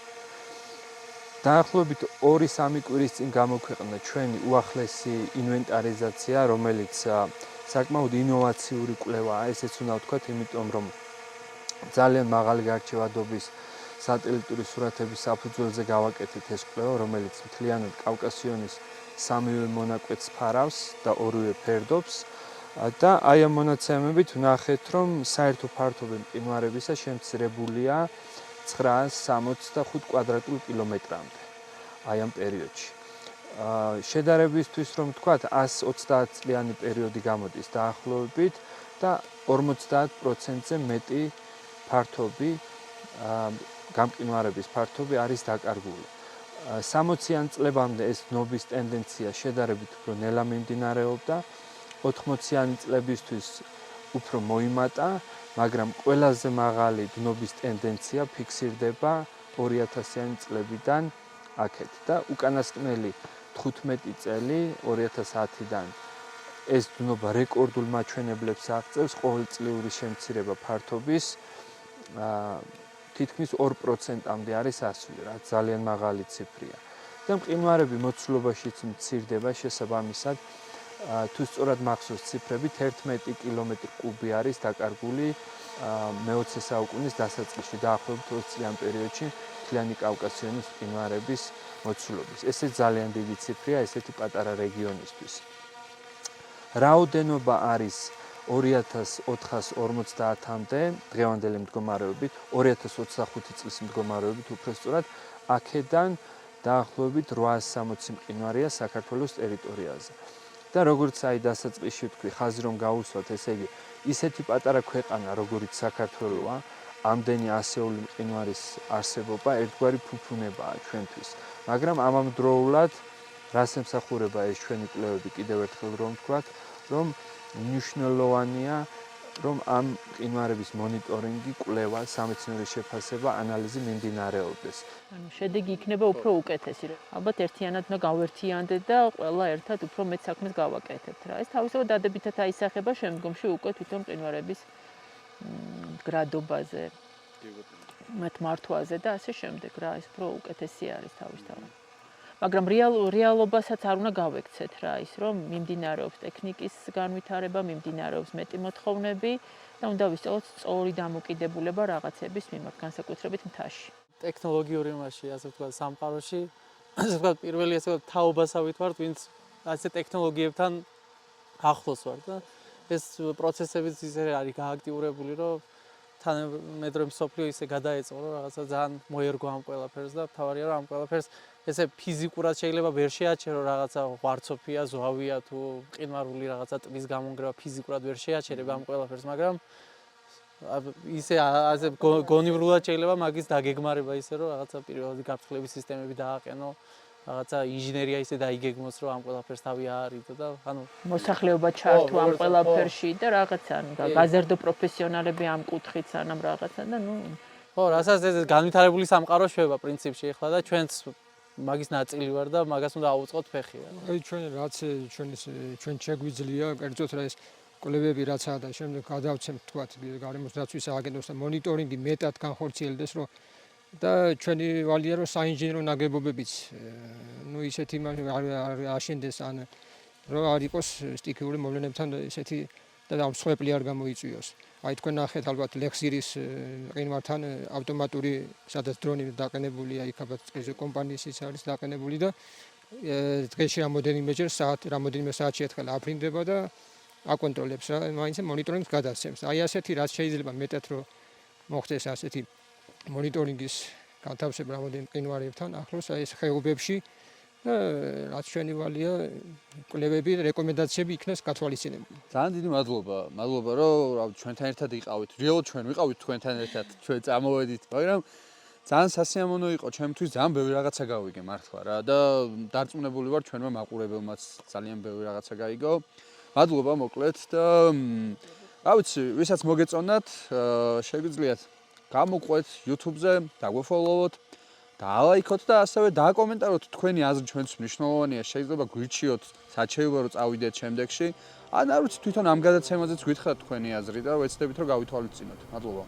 დაახლოებით 2-3 კვირის წინ გამოქვეყნდა ჩვენი უახლესი ინვენტარიზაცია, რომელიც საკმაოდ ინოვაციური კვლევაა, ესეც უნდა ვთქვათ, იმიტომ რომ ძალიან მაღალი გარჩევადობის სატელიტური სურათების საფუძველზე გავაკეთეთ ეს კვლევა, რომელიც მთლიანად კავკასიონის სამივე მონაკვეთს ფარავს და ორივე ფერდობს. და აი ამ მონაცემებით ვნახეთ, რომ საერთო ფართობი მყინვარებისა შემცირებულია 965 კვადრატულ კილომეტრამდე აი ამ პერიოდში. შედარებისთვის რომ ვთქვათ, 130 წლიანი პერიოდი გამოდის დაახლოებით და 50%-ზე მეტი ფართობი გამყინვარების ფართობი არის დაკარგული. 60-იან წლებამდე ეს დნობის ტენდენცია შედარებით უფრო ნელა მიმდინარეობდა. 80-იანი წლებისთვის უფრო მოიმატა, მაგრამ ყველაზე მაღალი დნობის ტენდენცია ფიქსირდება 2000-იანი წლებიდან აქეთ და უკანასკნელი 15 წელი 2010-დან ეს დნობა რეკორდულ მაჩვენებლებს აღწევს ყოველწლიური შემცირება ფართობის თითქმის 2%-მდე არის ასული, რაც ძალიან მაღალი ციფრია. და მყინვარები მოცულობაშიც მცირდება შესაბამისად თუ სწორად მახსოვს ციფრები 11 კილომეტრი კუბი არის დაკარგული მე-20 საუკუნის დასაწყისში დაახლოებით 20 წლიან პერიოდში მთლიანი კავკასიონის მყინვარების მოცულობის. ესე ძალიან დიდი ციფრია ესეთი პატარა რეგიონისთვის. რაოდენობა არის 2450-მდე დღევანდელი მდგომარეობით, 2025 წლის მდგომარეობით უფრო სწორად, აქედან დაახლოებით 860 მყინვარია საქართველოს ტერიტორიაზე. და როგორც აი დასაწყისში ვთქვი, ხაზი რომ გავუსვათ, ესე იგი, ისეთი პატარა ქვეყანა, როგორიც საქართველოა, ამდენი ასეული მყინვარის არსებობა ერთგვარი ფუფუნებაა ჩვენთვის. მაგრამ ამავდროულად, რას ემსახურება ეს ჩვენი კვლევები, კიდევ ერთხელ რომ ვთქვათ, რომ მნიშვნელოვანია, რომ ამ მყინვარების მონიტორინგი, კვლევა, სამეცნიერო შეფასება, ანალიზი მიმდინარეობდეს. ანუ შედეგი იქნება უფრო უკეთესი. ალბათ ერთიანად უნდა გავერთიანდეთ და ყველა ერთად უფრო მეტ საქმეს გავაკეთებთ რა. ეს თავისუფლად დადებითად აისახება შემდგომში უკვე თვითონ მყინვარების გრადობაზე, მათ მართვაზე და ასე შემდეგ რა, ეს უფრო უკეთესი არის თავისთავად. მაგრამ რეალობასაც არ უნდა გავექცეთ რა, ის რომ მიმდინარეობს ტექნიკის განვითარება, მიმდინარეობს მეტი მოთხოვნები და და უნდა ვისწავლოთ სწორი დამოკიდებულება რაღაცების მიმართ, განსაკუთრებით მთაში. ტექნოლოგიური მასში, ასე ვთქვათ, სამყაროში, ასე ვთქვათ, პირველი ასე ვთქვათ, თაობასავით ვართ, ვინც ასე ტექნოლოგიებთან ახლოს ვარ და ეს პროცესებიც ისე არის გააქტიურებული, რომ თანამედროვე მსოფლიო ისე გადაეწყო, რომ რაღაცა ძალიან მოერგო ამ ყველაფერს და თავარია რომ ამ ყველაფერს ესე ფიზიკურად შეიძლება ვერ შეაჩერო, რაღაცა ღვარცოფია, ზვავია თუ მყინვარული რაღაცა ტბის გამონგრევა ფიზიკურად ვერ შეაჩერებ ამ ყველაფერს, მაგრამ ისე ასე გონივრულად შეიძლება მაგის დაგეგმარება ისე რომ რაღაცა პირველადი გაფრთხილების სისტემები დააყენო, რაღაცა ინჟინერია ისე დაიგეგმოს, რომ ამ ყველაფერს თავი აარიდო და ანუ მოსახლეობა ჩართო ამ ყველაფერში და რაღაცა გაზარდო პროფესიონალები ამ კუთხით სანამ რაღაცა და ხო, რასაც ეს განვითარებული სამყარო შვება პრინციპში ახლა და ჩვენც მაგის ნაწილი ვარ და მაგას უნდა აუწყოთ ფეხი. აი ჩვენ რაც ჩვენ შეგვიძლია, კერძოდ რა ეს კვლევები რაცაა და შემდეგ გადავცემთ თქვათ გარემოს დაცვის სააგენტოს და მონიტორინგი მეტად განხორციელდეს, რომ და ჩვენი ვალია რომ საინჟინრო ნაგებობებიც ისეთი აშენდეს ან რომ არ იყოს სტიქიური მოვლენებთან ესეთი და მსხვერპლი არ გამოიწვიოს. აი თქვენ ნახეთ ალბათ ლეხსირის მყინვართან ავტომატური სადაც დრონი დაყენებულია, იქ ალბათ ეს კომპანიის არის დაყენებული და დღეში რამოდენიმეჯერ რამოდენიმე საათში ერთხელ აფრინდება და აკონტროლებს რა, მაინც მონიტორინგს გადასცემს. აი ასეთი რაც შეიძლება მეტად რომ მოხდეს ასეთი მონიტორინგის განთავსება რამოდენიმე მყინვარებთან ახლოს აი ეს ხეობებში და რაც ჩვენი ვალია კვლევები და რეკომენდაციები იქნეს გათვალისწინებული. ძალიან დიდი მადლობა. მადლობა რომ ჩვენთან ერთად იყავით. რეალურად ჩვენ ვიყავით თქვენთან ერთად, ჩვენ წამოვედით, მაგრამ ძალიან სასიამოვნო იყო ჩემთვის, ძალიან ბევრი რაღაცა გავიგე მართლა რა და დარწმუნებული ვარ ჩვენმა მაყურებელმაც ძალიან ბევრი რაღაცა გაიგო. მადლობა მოკლედ და რა ვიცი, ვისაც მოგეწონათ, შეგვიძლიათ გამოყვეთ YouTube-ზე, დაგვეფოლოვოთ, დაალაიქოთ და ასევე დააკომენტაროთ თქვენი აზრი ჩვენთვის მნიშვნელოვანია, შეიძლება გვირჩიოთ საჩეულო რომ წავიდეთ შემდეგში. ან არ ვიცი, თვითონ ამ გადაცემაზეც გითხრათ თქვენი აზრი და ვეცდებით რომ გავითვალისწინოთ. მადლობა.